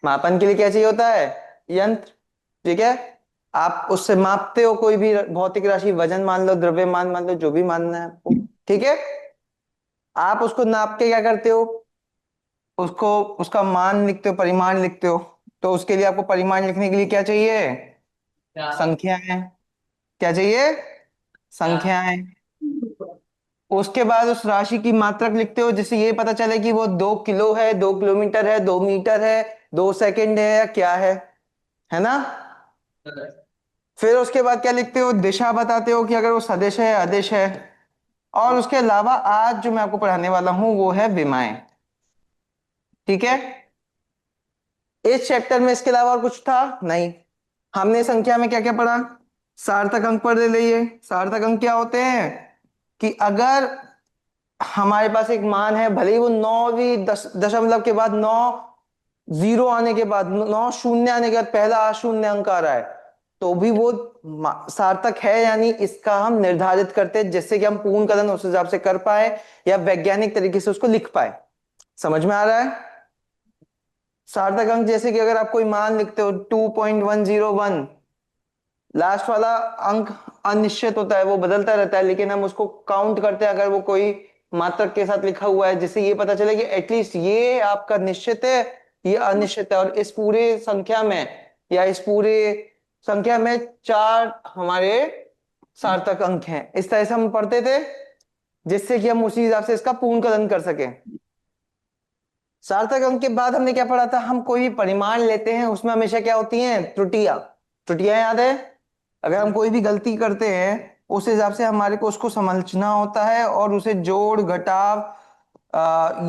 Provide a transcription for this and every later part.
मापन के लिए क्या चाहिए होता है? यंत्र। ठीक है। आप उससे मापते हो कोई भी भौतिक राशि, वजन मान लो, द्रव्यमान मान लो, जो भी मानना है आपको। ठीक है। आप उसको नाप के क्या करते हो? उसको, उसका मान लिखते हो, परिमाण लिखते हो। तो उसके लिए आपको परिमाण लिखने के लिए क्या चाहिए? संख्याएं। क्या चाहिए? संख्याएं। उसके बाद उस राशि की मात्रक लिखते हो, जिससे ये पता चले कि वो 2 किलो है, 2 किलोमीटर है, 2 मीटर है, 2 सेकंड है, या क्या है ना? फिर उसके बाद क्या लिखते हो? दिशा बताते हो कि अगर वो सदिश है, अदिश है। और उसके अलावा आज जो मैं आपको पढ़ाने वाला हूं वो है विमाएं। ठीक है। इस चैप्टर में इसके अलावा और कुछ था नहीं। हमने संख्या में क्या क्या पढ़ा? सार्थक अंक पढ़ लिए। सार्थक अंक क्या होते हैं? कि अगर हमारे पास एक मान है, भले ही वो 9वीं दशमलव के बाद 9 जीरो आने के बाद, 9 शून्य आने के बाद पहला शून्य अंक आ रहा है, तो भी वो सार्थक है। यानी इसका हम निर्धारित करते हैं जिससे कि हम पूर्ण कलन उस हिसाब से कर पाए, या वैज्ञानिक तरीके से उसको लिख पाए। समझ में आ रहा है? सार्थक अंक जैसे कि अगर आप कोई मान लिखते हो 2.101, लास्ट वाला अंक अनिश्चित होता है, वो बदलता रहता है, लेकिन हम उसको काउंट करते हैं अगर वो कोई मात्रक के साथ लिखा हुआ है, जिससे ये पता चले कि एटलीस्ट ये आपका निश्चित है, ये अनिश्चित है। और इस पूरे संख्या में, या इस पूरे संख्या में 4 हमारे सार्थक अंक हैं। इस तरह से हम पढ़ते थे, जिससे कि हम उसी हिसाब से इसका पूर्णकलन कर सकें। सार्थक अंक के बाद हमने क्या पढ़ा था? हम कोई भी परिमाण लेते हैं, उसमें हमेशा क्या होती हैं? त्रुटियां। त्रुटियां याद है? अगर हम कोई भी गलती करते हैं, उस हिसाब से हमारे को उसको समझना होता है, और उसे जोड़, घटाव,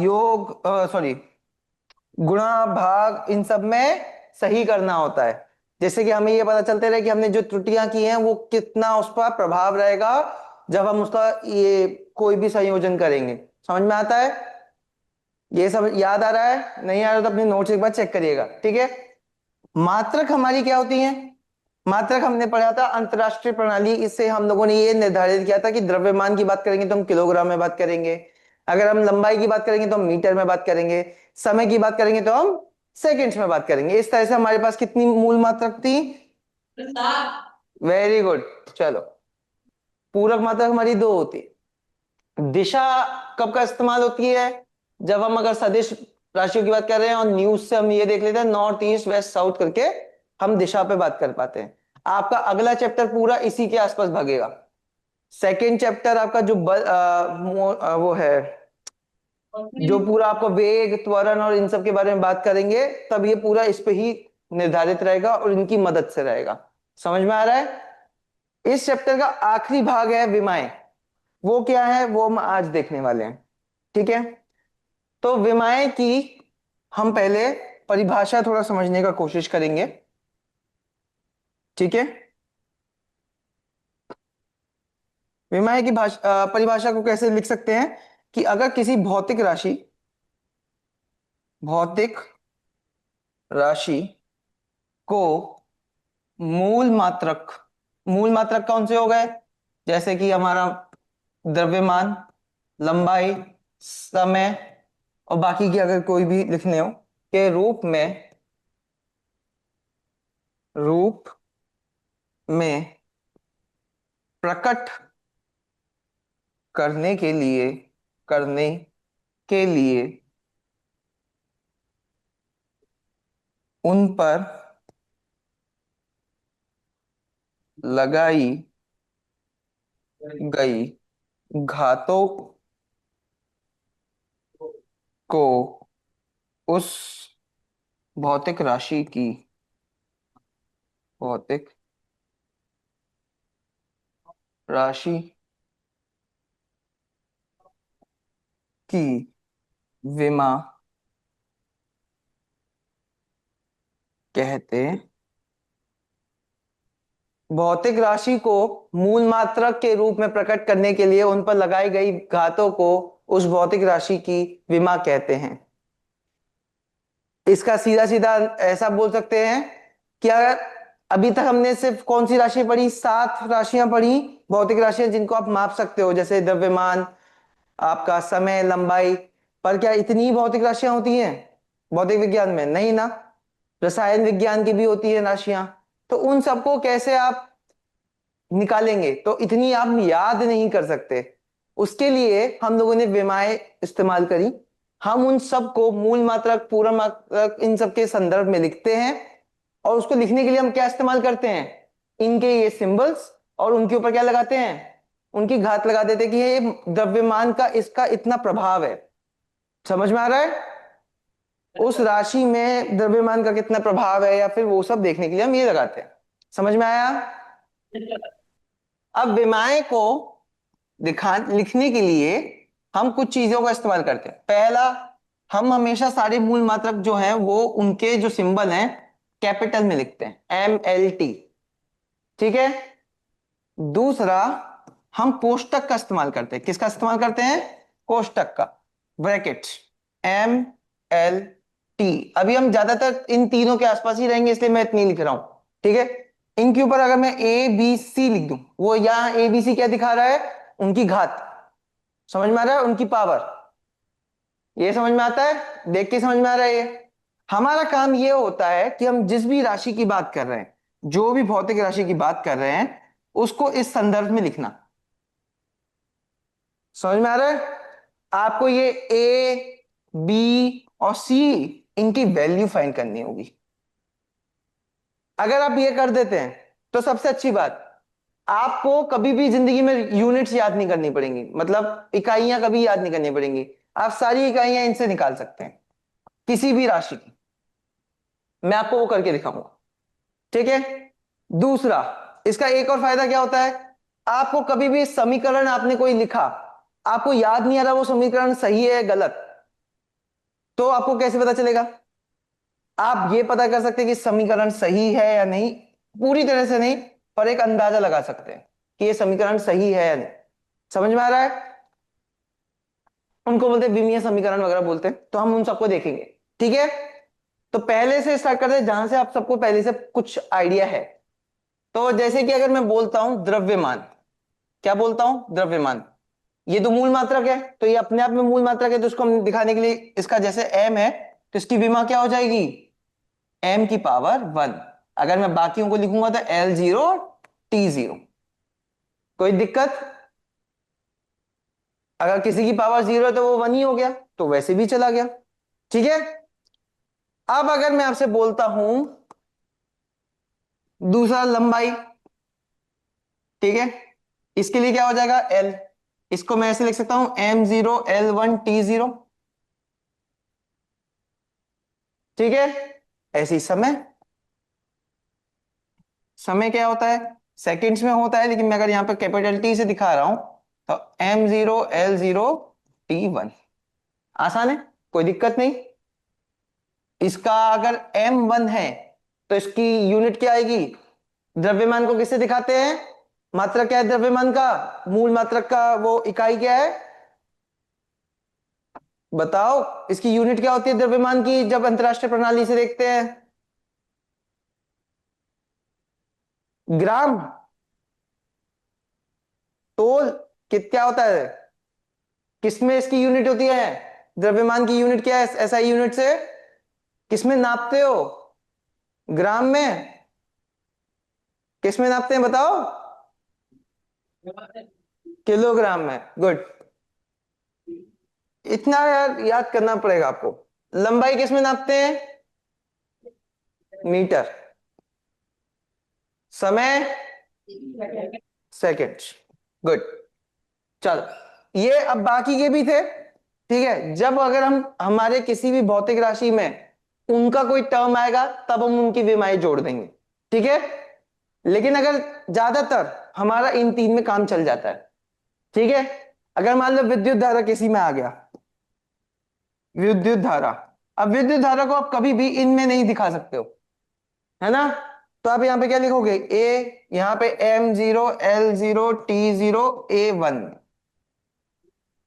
योग, सॉरी, गुणा, भाग, इन सब में सही करना होता है। जैसे कि हमें ये पता चलते रहे कि हमने जो त्रुटियां की हैं वो कितना उस पर प्रभाव रहेगा जब हम उसका ये कोई भी संयोजन करेंगे। समझ में आता है? ये सब याद आ रहा है? नहीं आ रहा तो अपने नोट्स एक बार चेक करिएगा। ठीक है। मात्रक हमारी क्या होती है? मात्रक हमने पढ़ा था अंतरराष्ट्रीय प्रणाली। इससे हम लोगों ने ये निर्धारित किया था कि द्रव्यमान की बात करेंगे तो हम किलोग्राम में बात करेंगे, अगर हम लंबाई की बात करेंगे तो हम मीटर में बात करेंगे, समय की बात करेंगे तो हम सेकंड्स में बात करेंगे। इस तरह से हमारे पास कितनी मूल मात्रक थी? Very good. चलो, पूरक मात्रक हमारी 2 होती है। दिशा कब का इस्तेमाल होती है? जब हम अगर सदिश राशियों की बात कर रहे हैं और न्यूज से हम ये देख लेते हैं नॉर्थ ईस्ट वेस्ट साउथ करके, हम दिशा पे बात कर पाते हैं। आपका अगला चैप्टर पूरा इसी के आसपास भागेगा। सेकेंड चैप्टर आपका जो वो है, जो पूरा आपको वेग, त्वरण और इन सब के बारे में बात करेंगे, तब ये पूरा इस पे ही निर्धारित रहेगा और इनकी मदद से रहेगा। समझ में आ रहा है? इस चैप्टर का आखिरी भाग है विमाएं। वो क्या है वो हम आज देखने वाले हैं। ठीक है। तो विमाएं की हम पहले परिभाषा थोड़ा समझने का कोशिश करेंगे। ठीक है। विमाएं की परिभाषा को कैसे लिख सकते हैं? कि अगर किसी भौतिक राशि को मूल मात्रक, मूल मात्रक कौन से हो गए? जैसे कि हमारा द्रव्यमान, लंबाई, समय, और बाकी की अगर कोई भी लिखने हो, के रूप में प्रकट करने के लिए करने के लिए उन पर लगाई गई घातों को उस भौतिक राशि की भौतिक राशि की विमा कहते। भौतिक राशि को मूल मात्रक के रूप में प्रकट करने के लिए उन पर लगाई गई घातों को उस भौतिक राशि की विमा कहते हैं। इसका सीधा सीधा ऐसा बोल सकते हैं कि अगर अभी तक हमने सिर्फ कौन सी राशि पढ़ी? 7 राशियां पढ़ी, भौतिक राशियां जिनको आप माप सकते हो, जैसे द्रव्यमान, आपका समय, लंबाई। पर क्या इतनी भौतिक राशियां होती हैं भौतिक विज्ञान में? नहीं ना। रसायन विज्ञान की भी होती है राशियां। तो उन सबको कैसे आप निकालेंगे, तो इतनी आप याद नहीं कर सकते। उसके लिए हम लोगों ने विमाएं इस्तेमाल करी। हम उन सबको मूल मात्रक, पूर्ण मात्रक, इन सब के संदर्भ में लिखते हैं। और उसको लिखने के लिए हम क्या इस्तेमाल करते हैं, इनके ये सिंबल्स, और उनके ऊपर क्या लगाते हैं, उनकी घात लगा देते हैं कि ये द्रव्यमान का इसका इतना प्रभाव है। समझ में आ रहा है? उस राशि में द्रव्यमान का कितना प्रभाव है या फिर वो सब देखने के लिए हम ये लगाते हैं। समझ में आया? अब विमाएं को दिखा लिखने के लिए हम कुछ चीजों का इस्तेमाल करते हैं। पहला, हम हमेशा सारे मूल मात्रक जो हैं वो उनके जो सिंबल हैं कैपिटल में लिखते हैं, MLT। ठीक है। दूसरा, हम कोष्टक का इस्तेमाल करते हैं। किसका इस्तेमाल करते हैं? कोष्टक का, ब्रैकेट्स, MLT। अभी हम ज्यादातर इन तीनों के आसपास ही रहेंगे, इसलिए मैं इतनी लिख रहा हूं। ठीक है। इनके ऊपर अगर मैं ABC लिख दूं, वो यहां ABC क्या दिखा रहा है, उनकी घात। समझ में आ रहा है? उनकी पावर। ये समझ में आता है? देख के समझ में आ रहा है? ये हमारा काम ये होता है कि हम जिस भी राशि की बात कर रहे हैं, जो भी भौतिक राशि की बात कर रहे हैं, उसको इस संदर्भ में लिखना। समझ में आ रहा है? आपको ये A, B और C, इनकी वैल्यू फाइंड करनी होगी। अगर आप ये कर देते हैं तो सबसे अच्छी बात, आपको कभी भी जिंदगी में यूनिट्स याद नहीं करनी पड़ेंगी, मतलब इकाइयां कभी याद नहीं करनी पड़ेंगी। आप सारी इकाइयां इनसे निकाल सकते हैं, किसी भी राशि की। मैं आपको वो करके दिखाऊंगा। ठीक है। दूसरा, इसका एक और फायदा क्या होता है, आपको कभी भी समीकरण आपने कोई लिखा, आपको याद नहीं आ रहा वो समीकरण सही है गलत, तो आपको कैसे पता चलेगा? आप ये पता कर सकते हैं कि समीकरण सही है या नहीं, पूरी तरह से नहीं, पर एक अंदाजा लगा सकते हैं कि ये समीकरण सही है या नहीं। समझ में आ रहा है? उनको बोलते हैं विमीय समीकरण वगैरह बोलते हैं, तो हम उन सबको देखेंगे। ठीक है। तो पहले से स्टार्ट करते हैं जहां से आप सबको पहले से कुछ आइडिया है। तो जैसे कि अगर मैं बोलता हूं द्रव्यमान, क्या बोलता हूं? द्रव्यमान। ये तो मूल मात्रक है, तो ये अपने आप में मूल मात्रक है, तो उसको हम दिखाने के लिए, इसका जैसे m है तो इसकी विमा क्या हो जाएगी, m⁻1। अगर मैं बाकियों को लिखूंगा तो L0 T0। कोई दिक्कत? अगर किसी की पावर 0 है तो वो 1 ही हो गया, तो वैसे भी चला गया। ठीक है। अब अगर मैं आपसे बोलता हूं दूसरा, लंबाई। ठीक है। इसके लिए क्या हो जाएगा, L। इसको मैं ऐसे लिख सकता हूं, M0L1T0। ठीक है। ऐसी समय, समय क्या होता है, सेकंड्स में होता है, लेकिन मैं अगर यहां पर कैपिटल T से दिखा रहा हूं तो M0L0T1। आसान है, कोई दिक्कत नहीं। इसका अगर M1 है तो इसकी यूनिट क्या आएगी, द्रव्यमान को किससे दिखाते हैं, मात्रक क्या है द्रव्यमान का, मूल मात्रक का वो इकाई क्या है, बताओ। इसकी यूनिट क्या होती है द्रव्यमान की, जब अंतरराष्ट्रीय प्रणाली से देखते हैं? ग्राम। तोल। क्या होता है, किसमें इसकी यूनिट होती है, द्रव्यमान की यूनिट क्या है SI यूनिट से, किसमें नापते हो, ग्राम में? किसमें नापते हैं बताओ? किलोग्राम में। गुड। इतना यार याद करना पड़ेगा आपको। लंबाई किसमें नापते हैं, मीटर। समय, सेकंड। गुड। चलो, ये अब बाकी के भी थे। ठीक है। जब अगर हम हमारे किसी भी भौतिक राशि में उनका कोई टर्म आएगा तब हम उनकी विमाएं जोड़ देंगे। ठीक है। लेकिन अगर ज्यादातर हमारा इन तीन में काम चल जाता है। ठीक है। अगर मान लो विद्युत धारा किसी में आ गया, विद्युत धारा, अब विद्युत धारा को आप कभी भी इनमें नहीं दिखा सकते हो, है ना? तो आप यहां पे क्या लिखोगे, ए, यहां पे M0L0T0A1।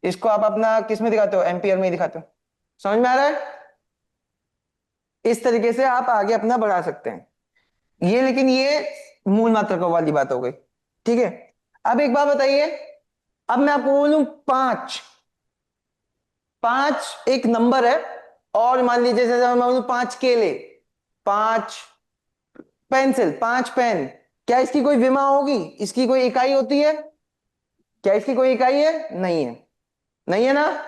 इसको आप अपना किस में दिखाते हो, एम्पियर में ही दिखाते हो। समझ में आ रहा है? इस तरीके से आप आगे अपना बढ़ा सकते हैं। ये, लेकिन ये मूल मात्रकों वाली बात हो गई। ठीक है। अब एक बात बताइए, अब मैं आपको बोलूं पांच, पांच एक नंबर है, और मान लीजिए जैसे मैं बोलूं 5 केले, 5 पेंसिल, 5 पेन, क्या इसकी कोई विमा होगी? इसकी कोई इकाई होती है? क्या इसकी कोई इकाई है? नहीं है, नहीं है ना,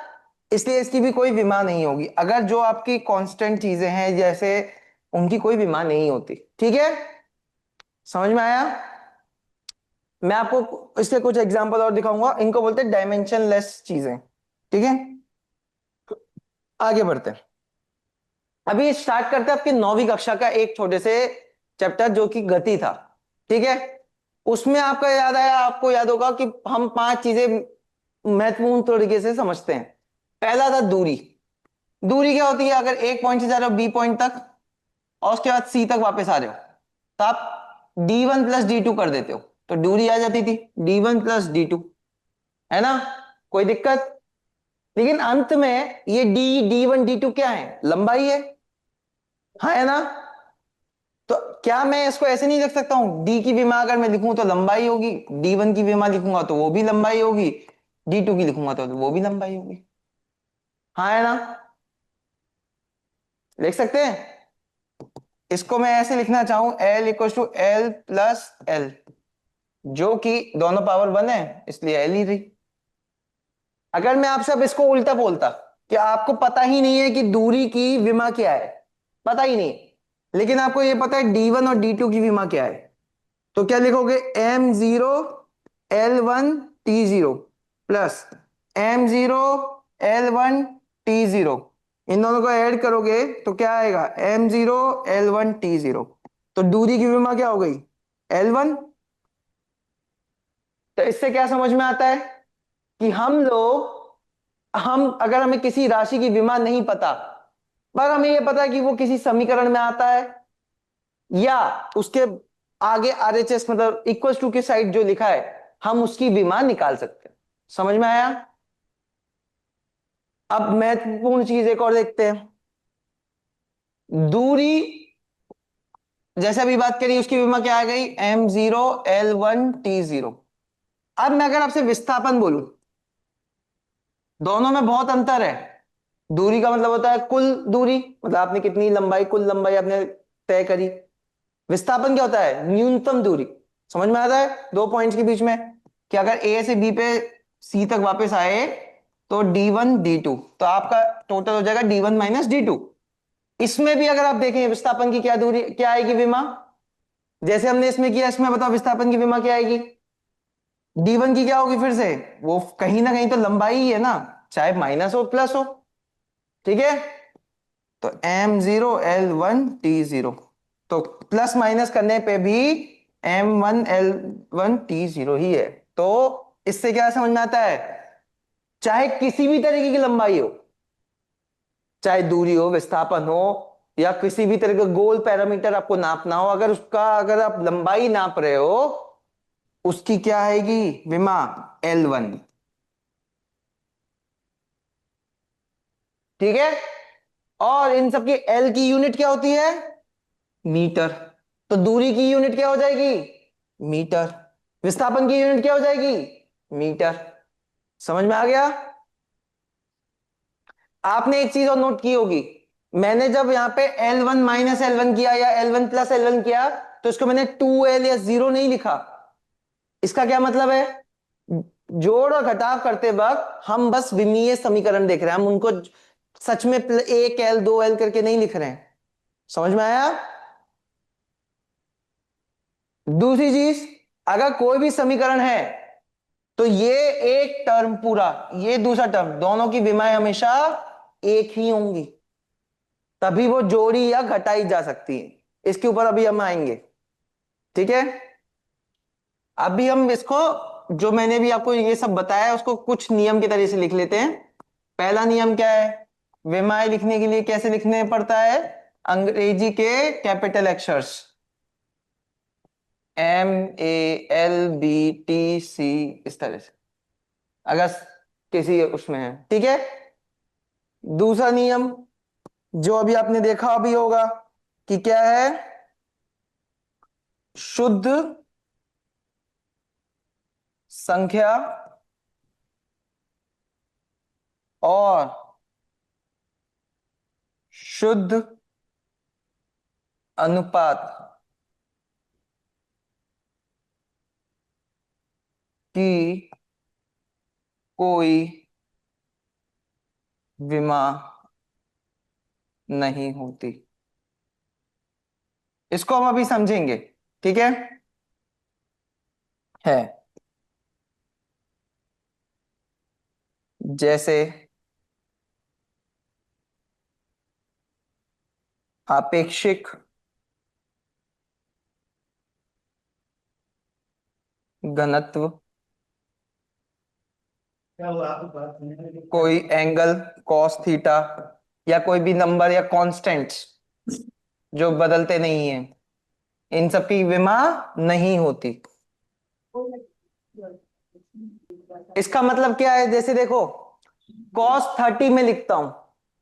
इसलिए इसकी भी कोई विमा नहीं होगी। अगर जो आपकी कांस्टेंट चीजें हैं जैसे, उनकी कोई विमा नहीं होती। ठीक है, समझ में आया? मैं आपको इसके कुछ एग्जांपल और दिखाऊंगा, इनको बोलते हैं डायमेंशनलेस चीजें। ठीक है, आगे बढ़ते हैं। अभी स्टार्ट करते हैं आपकी 9वीं कक्षा का एक छोटे से चैप्टर जो कि गति था। ठीक है, उसमें आपका याद आया, आपको याद होगा कि हम 5 चीजें महत्वपूर्ण तरीके से समझते हैं। पहला था दूरी। दूरी क्या होती है? अगर एक पॉइंट से जा रहे हो बी पॉइंट तक और उसके बाद सी तक वापस आ रहे हो तो आप D1 प्लस D2 कर देते हो, तो दूरी आ जाती थी D1 प्लस D2, है ना, कोई दिक्कत? लेकिन अंत में ये D1 D2 क्या है? लंबाई है, हाँ है ना? तो क्या मैं इसको ऐसे नहीं लिख सकता हूं, डी की विमा अगर मैं लिखूं तो लंबाई होगी, D1 की विमा लिखूंगा तो वो भी लंबाई होगी, D2 की लिखूंगा तो वो भी लंबाई होगी, हाँ है ना? लिख सकते हैं। इसको मैं ऐसे लिखना चाहूं L equal to L plus L, जो कि दोनों पावर 1 है इसलिए L ही रही। अगर मैं आपसे अब इसको उल्टा बोलता कि आपको पता ही नहीं है कि दूरी की विमा क्या है, पता ही नहीं, लेकिन आपको यह पता है D1 और D2 की विमा क्या है, तो क्या लिखोगे? M0 L1 T0 plus M0 L1 T0, इन दोनों को ऐड करोगे तो क्या आएगा? M0 L1 T0। तो दूरी की विमा क्या हो गई? L1। तो इससे क्या समझ में आता है कि हम अगर हमें किसी राशि की विमा नहीं पता, पर हमें यह पता है कि वो किसी समीकरण में आता है या उसके आगे आरएचएस मतलब इक्वल टू के साइड जो लिखा है, हम उसकी विमा निकाल सकते हैं। समझ में आया? अब महत्वपूर्ण चीज एक और देखते हैं। दूरी जैसे अभी बात करी, उसकी विमा क्या आ गई? M0 L1 T0। अब मैं अगर आपसे विस्थापन बोलूं, दोनों में बहुत अंतर है। दूरी का मतलब होता है कुल दूरी, मतलब आपने कितनी लंबाई, कुल लंबाई आपने तय करी। विस्थापन क्या होता है? न्यूनतम दूरी। समझ में आता है दो पॉइंट्स के बीच में कि अगर ए से बी पे सी तक वापस आए तो D1 D2, तो आपका टोटल हो जाएगा D1 माइनस D2। इसमें भी अगर आप देखें विस्थापन की क्या दूरी, क्या आएगी विमा, जैसे हमने इसमें किया, इसमें बताओ विस्थापन की विमा क्या आएगी? D1 की क्या होगी फिर से? वो कहीं ना कहीं तो लंबाई ही है ना, चाहे माइनस हो प्लस हो। ठीक है, तो M0 L1 T0, तो प्लस माइनस करने पे भी M1 L1 T0 ही है। तो इससे क्या समझ में आता है? चाहे किसी भी तरीके की लंबाई हो, चाहे दूरी हो, विस्थापन हो, या किसी भी तरह का गोल पैरामीटर आपको नापना हो, अगर उसका अगर आप लंबाई नाप रहे हो, उसकी क्या आएगी विमा? L1। ठीक है, और इन सबकी L की यूनिट क्या होती है? मीटर। तो दूरी की यूनिट क्या हो जाएगी? मीटर। विस्थापन की यूनिट क्या हो जाएगी? मीटर। समझ में आ गया? आपने एक चीज और नोट की होगी, मैंने जब यहां पे L1 माइनस L1 किया या L1 प्लस L1 किया, तो इसको मैंने 2L या 0 नहीं लिखा। इसका क्या मतलब है? जोड़ और घटाव करते वक्त हम बस विमीय समीकरण देख रहे हैं, हम उनको सच में 1L 2L करके नहीं लिख रहे हैं। समझ में आया? दूसरी चीज, अगर कोई भी समीकरण है तो ये एक टर्म पूरा, ये दूसरा टर्म, दोनों की विमाएं हमेशा एक ही होंगी, तभी वो जोड़ी या घटाई जा सकती है। इसके ऊपर अभी हम आएंगे। ठीक है, अभी हम इसको, जो मैंने भी आपको ये सब बताया उसको कुछ नियम के तरीके से लिख लेते हैं। पहला नियम क्या है? विमाएं लिखने के लिए कैसे लिखने पड़ता है? अंग्रेजी के कैपिटल अक्षर्स MALBTC, इस तरह से, अगर किसी उसमें है। ठीक है, दूसरा नियम जो अभी आपने देखा भी होगा कि क्या है? शुद्ध संख्या और शुद्ध अनुपात की कोई विमा नहीं होती। इसको हम अभी समझेंगे, ठीक है। जैसे आपेक्षिक घनत्व, कोई एंगल कॉस थीटा, या कोई भी नंबर या कांस्टेंट्स जो बदलते नहीं है, इन सब की विमा नहीं होती। इसका मतलब क्या है? जैसे देखो, cos 30 में लिखता हूं,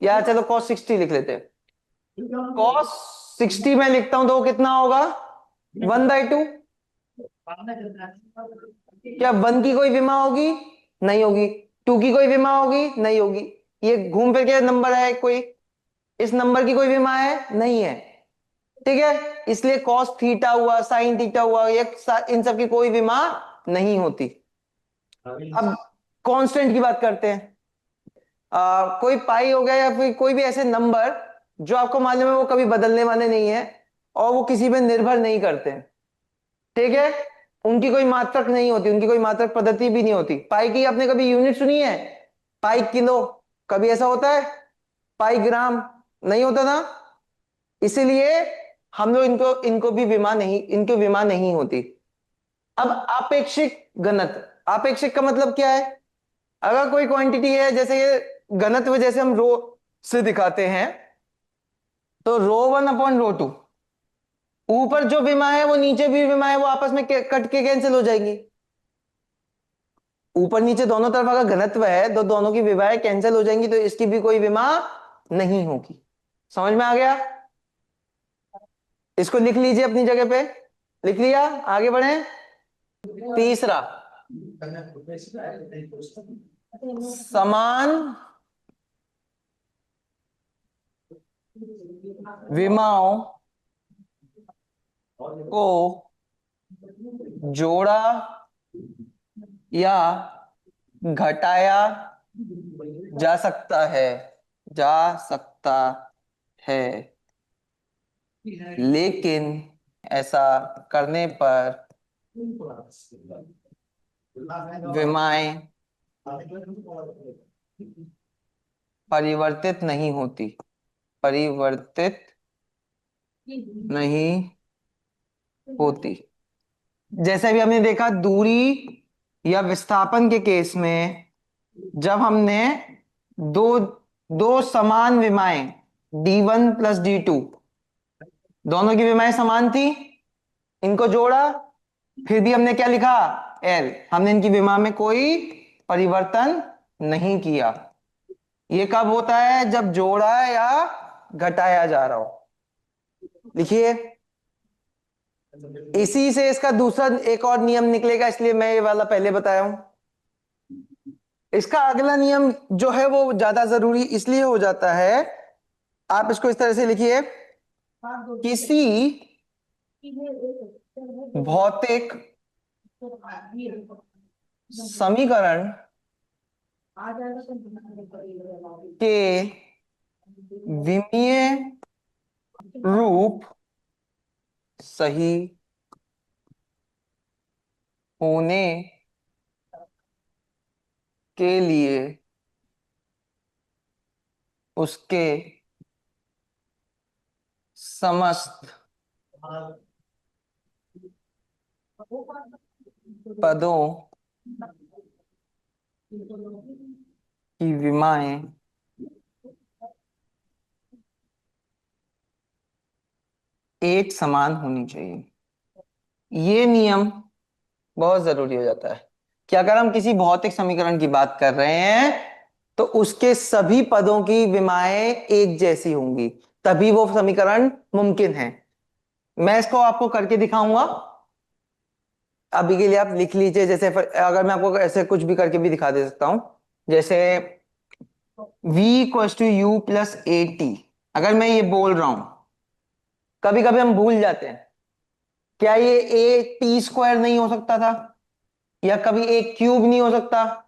या चलो cos 60 लिख लेते हैं। cos 60 में लिखता हूं तो वो कितना होगा? 1/2। क्या 1 की कोई विमा होगी? नहीं होगी। 2 की कोई विमा होगी? नहीं होगी। ये घूम फिर के नंबर है कोई, इस नंबर की कोई विमा है? नहीं है। ठीक है, इसलिए cos थीटा हुआ, sin थीटा हुआ, ये इन सब की कोई विमा नहीं होती। अब कांस्टेंट की बात करते हैं। कोई पाई हो गया या फिर कोई भी ऐसे नंबर जो आपको मालूम है वो कभी बदलने वाले नहीं है और वो किसी पे निर्भर नहीं करते, ठीक है। उनकी कोई मात्रक नहीं होती, उनकी कोई मात्रक पद्धति भी नहीं होती। पाई की आपने कभी यूनिट सुनी है? पाई किलो, कभी ऐसा होता है? पाई ग्राम, नहीं होता ना। इसीलिए हम लोग इनको इनको भी विमा नहीं, इनको विमा नहीं होती। अब आपेक्षिक घनत्व, आपेक्षिक का मतलब क्या है? अगर कोई क्वांटिटी है, जैसे ये घनत्व जैसे हम रो से दिखाते हैं, तो ρ1/ρ2, ऊपर जो विमा है वो नीचे भी विमा है, वो आपस में कट के कैंसिल हो जाएंगी। ऊपर नीचे दोनों तरफ अगर घनत्व है तो दोनों की विमाएं कैंसिल हो जाएंगी, तो इसकी भी कोई विमा नहीं होगी। समझ में आ गया? इसको लिख लीजिए अपनी जगह पे। लिख लिया? आगे बढ़े। तीसरा, समान विमाओं को जोड़ा या घटाया जा सकता है, जा सकता है, लेकिन ऐसा करने पर विमाएं परिवर्तित नहीं होती, परिवर्तित नहीं होती। जैसे भी हमने देखा दूरी या विस्थापन के केस में, जब हमने दो दो समान विमाएं d1 + d2, दोनों की विमाएं समान थी, इनको जोड़ा, फिर भी हमने क्या लिखा? एल। हमने इनकी विमा में कोई परिवर्तन नहीं किया। ये कब होता है? जब जोड़ा या घटाया जा रहा हो। लिखिए, इसी से इसका दूसरा एक और नियम निकलेगा, इसलिए मैं ये वाला पहले बताया हूं। इसका अगला नियम जो है वो ज्यादा जरूरी इसलिए हो जाता है। आप इसको इस तरह से लिखिए, किसी भौतिक समीकरण के विमीय रूप सही होने के लिए उसके समस्त पदों की विमाएं एक समान होनी चाहिए। ये नियम बहुत जरूरी हो जाता है कि अगर हम किसी भौतिक समीकरण की बात कर रहे हैं तो उसके सभी पदों की विमाएं एक जैसी होंगी, तभी वो समीकरण मुमकिन है। मैं इसको आपको करके दिखाऊंगा। अभी के लिए आप लिख लीजिए। जैसे अगर मैं आपको ऐसे कुछ भी करके भी दिखा दे सकता हूं, जैसे v = u + at, अगर मैं ये बोल रहा हूं कभी कभी हम भूल जाते हैं, क्या ये ए टी स्क्वायर नहीं हो सकता था, या कभी ए क्यूब नहीं हो सकता,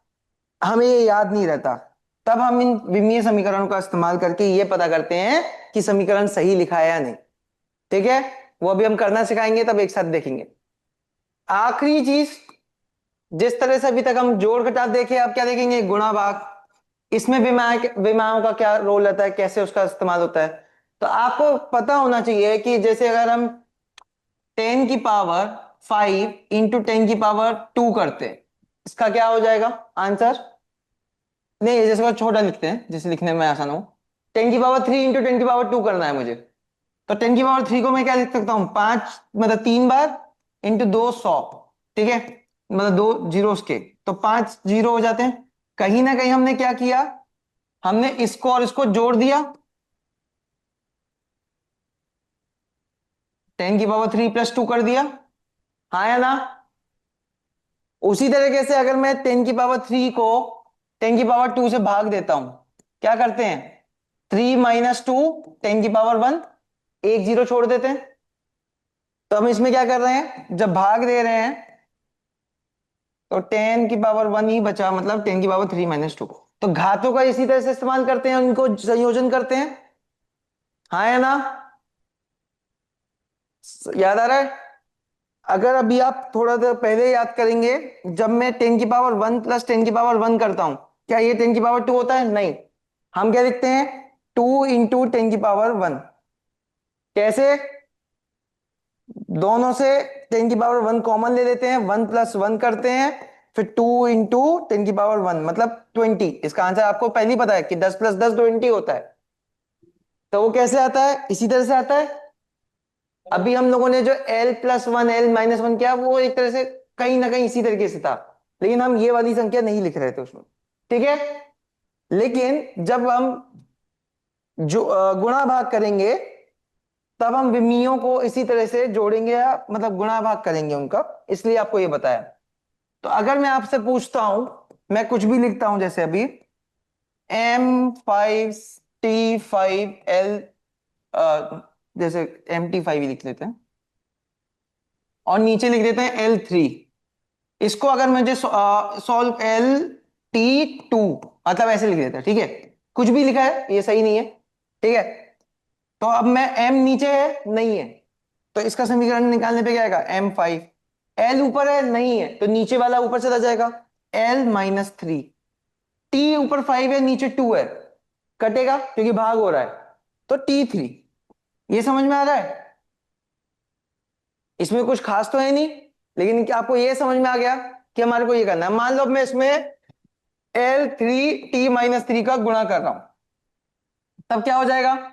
हमें ये याद नहीं रहता। तब हम इन विमीय समीकरणों का इस्तेमाल करके ये पता करते हैं कि समीकरण सही लिखा है या नहीं। ठीक है, वो अभी हम करना सिखाएंगे, तब एक साथ देखेंगे। आखिरी चीज, जिस तरह से अभी तक हम जोड़ घटाव देखे, अब क्या देखेंगे, गुणा भाग। इसमें विमाओं का क्या रोल रहता है, कैसे उसका इस्तेमाल होता है। तो आपको पता होना चाहिए कि जैसे अगर हम 10⁵ करते हैं, इसका क्या हो जाएगा आंसर। नहीं, जैसे को छोटा लिखते हैं, जैसे लिखने में आसान हो। 10⁵ इंटू 10⁵ करना है मुझे, तो 10⁵ को मैं क्या लिख सकता हूं, 5 मतलब 3 बार इंटू 2 100। ठीक है, मतलब 2 जीरो के, तो 5 जीरो हो जाते हैं। कहीं ना कहीं हमने क्या किया, हमने इसको और इसको जोड़ दिया। 10⁵ +2 कर दिया, हाँ या ना। उसी तरीके से अगर मैं 10⁵ को 10⁵2 से भाग देता हूं, क्या करते हैं, 3 - 2 10⁵1, एक जीरो छोड़ देते हैं। तो हम इसमें क्या कर रहे हैं, जब भाग दे रहे हैं तो 10⁵1 ही बचा, मतलब 10⁵3 - 2। तो घातों का इसी तरह से इस्तेमाल करते हैं, उनको संयोजन करते हैं, हाँ या ना। याद आ रहा है। अगर अभी आप थोड़ा देर पहले याद करेंगे, जब मैं 10⁵1 + 10⁵1 करता हूं, क्या ये 10⁵2 होता है, नहीं। हम क्या लिखते हैं, 2 इंटू 10⁵1। कैसे, दोनों से 10⁵1 कॉमन ले लेते हैं, 1 + 1 करते हैं, फिर 2 इंटू 10⁵1 मतलब 20। इसका आंसर आपको पहले ही पता है कि 10 + 10 20 होता है। तो वो कैसे आता है, इसी तरह से आता है। अभी हम लोगों ने जो l+1 l-1 किया, वो एक तरह से कहीं ना कहीं इसी तरीके से था, लेकिन हम ये वाली संख्या नहीं लिख रहे थे उसमें। ठीक है, लेकिन जब हम जो गुणा भाग करेंगे, तब हम विमीयों को इसी तरह से जोड़ेंगे, या मतलब गुणा भाग करेंगे उनका, इसलिए आपको ये बताया। तो अगर मैं आपसे पूछता हूं, मैं कुछ भी लिखता हूं, जैसे अभी M5T5L, जैसे MT5 ही लिख लेते हैं, और नीचे लिख देते हैं L3। इसको अगर मुझे सॉल्व L T2, मतलब ऐसे लिख देते हैं, ठीक है। कुछ भी लिखा है ये सही नहीं है, ठीक है। तो अब मैं M नीचे है, नहीं है, तो इसका समीकरण निकालने पे क्या आएगा, M5। L ऊपर है, नहीं है, तो नीचे वाला ऊपर चला जाएगा, L-3। T ऊपर 5 है, नीचे 2 है, कटेगा क्योंकि भाग हो रहा है, तो T3। ये समझ में आ रहा है। इसमें कुछ खास तो है नहीं, लेकिन क्या आपको ये समझ में आ गया कि हमारे को ये करना है। मान लो मैं इसमें L3T-3 का गुणा कर रहा हूं, तब क्या हो जाएगा,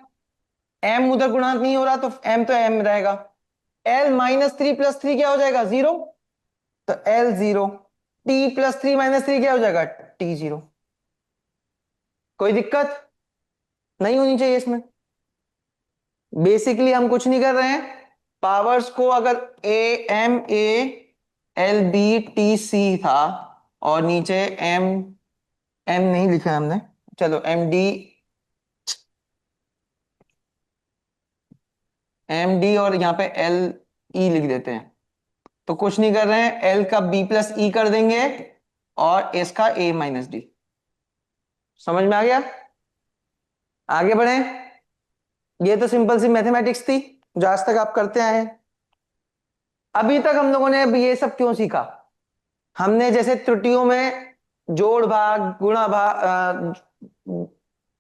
M उधर गुणा नहीं हो रहा, तो M तो M रहेगा। L-3 + 3 क्या हो जाएगा, 0, तो L0। T+3 - 3 क्या हो जाएगा, T0। कोई दिक्कत नहीं होनी चाहिए इसमें। बेसिकली हम कुछ नहीं कर रहे हैं, पावर्स को अगर AMALBTC था, और नीचे M M नहीं लिखा है हमने, चलो MD और यहाँ पे LE लिख देते हैं। तो कुछ नहीं कर रहे हैं, L का B+E कर देंगे, और S का A-D। समझ में आ गया। आगे बढ़े। ये तो सिंपल सी मैथमेटिक्स थी, जो आज तक आप करते आए हैं। अभी तक हम लोगों ने अभी ये सब क्यों सीखा, हमने जैसे त्रुटियों में जोड़ भाग गुणा भाग,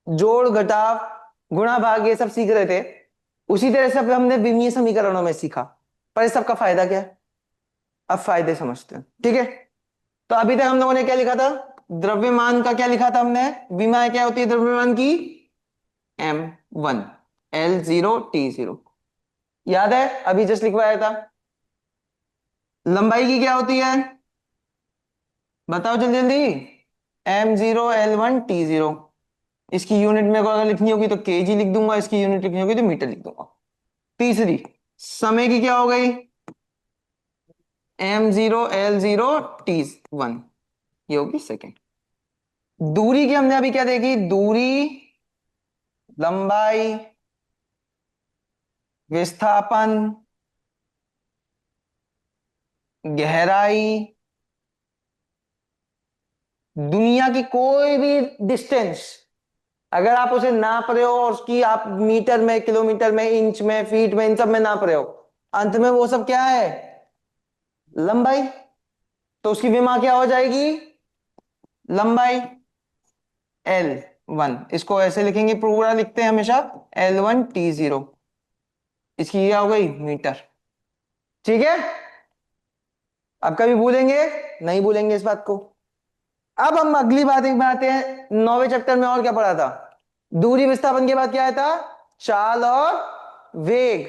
जोड़ घटाव गुणा भाग, ये सब सीख रहे थे। उसी तरह से अब हमने विमीय समीकरणों में सीखा, पर इस सब का फायदा क्या है, अब फायदे समझते हैं। ठीक है, तो अभी तक हम लोगों ने क्या लिखा था, द्रव्यमान का क्या लिखा था हमने, विमा क्या होती है द्रव्यमान की, M1 L0 T0, याद है, अभी जस्ट लिखवाया था। लंबाई की क्या होती है, बताओ जल्दी जल्दी, M0 L1 T0। इसकी यूनिट मेरे को अगर लिखनी होगी तो केजी लिख दूंगा, इसकी यूनिट लिखनी होगी तो मीटर लिख दूंगा। तीसरी, समय की क्या हो गई, M0 L0 T1, ये होगी सेकेंड। दूरी की हमने अभी क्या देखी, दूरी, लंबाई, विस्थापन, गहराई, दुनिया की कोई भी डिस्टेंस अगर आप उसे नाप रहे हो और उसकी आप मीटर में, किलोमीटर में, इंच में, फीट में, इन सब में नाप रहे हो, अंत में वो सब क्या है? लंबाई। तो उसकी विमा क्या हो जाएगी? लंबाई L1। इसको ऐसे लिखेंगे, पूरा लिखते हैं हमेशा L1 T0। इसकी क्या हो गई? मीटर। ठीक है, अब कभी भूलेंगे नहीं, भूलेंगे इस बात को। अब हम अगली बात एक में आते हैं, 9वें चैप्टर में और क्या पढ़ा था? दूरी विस्थापन के बाद क्या आया था? चाल और वेग।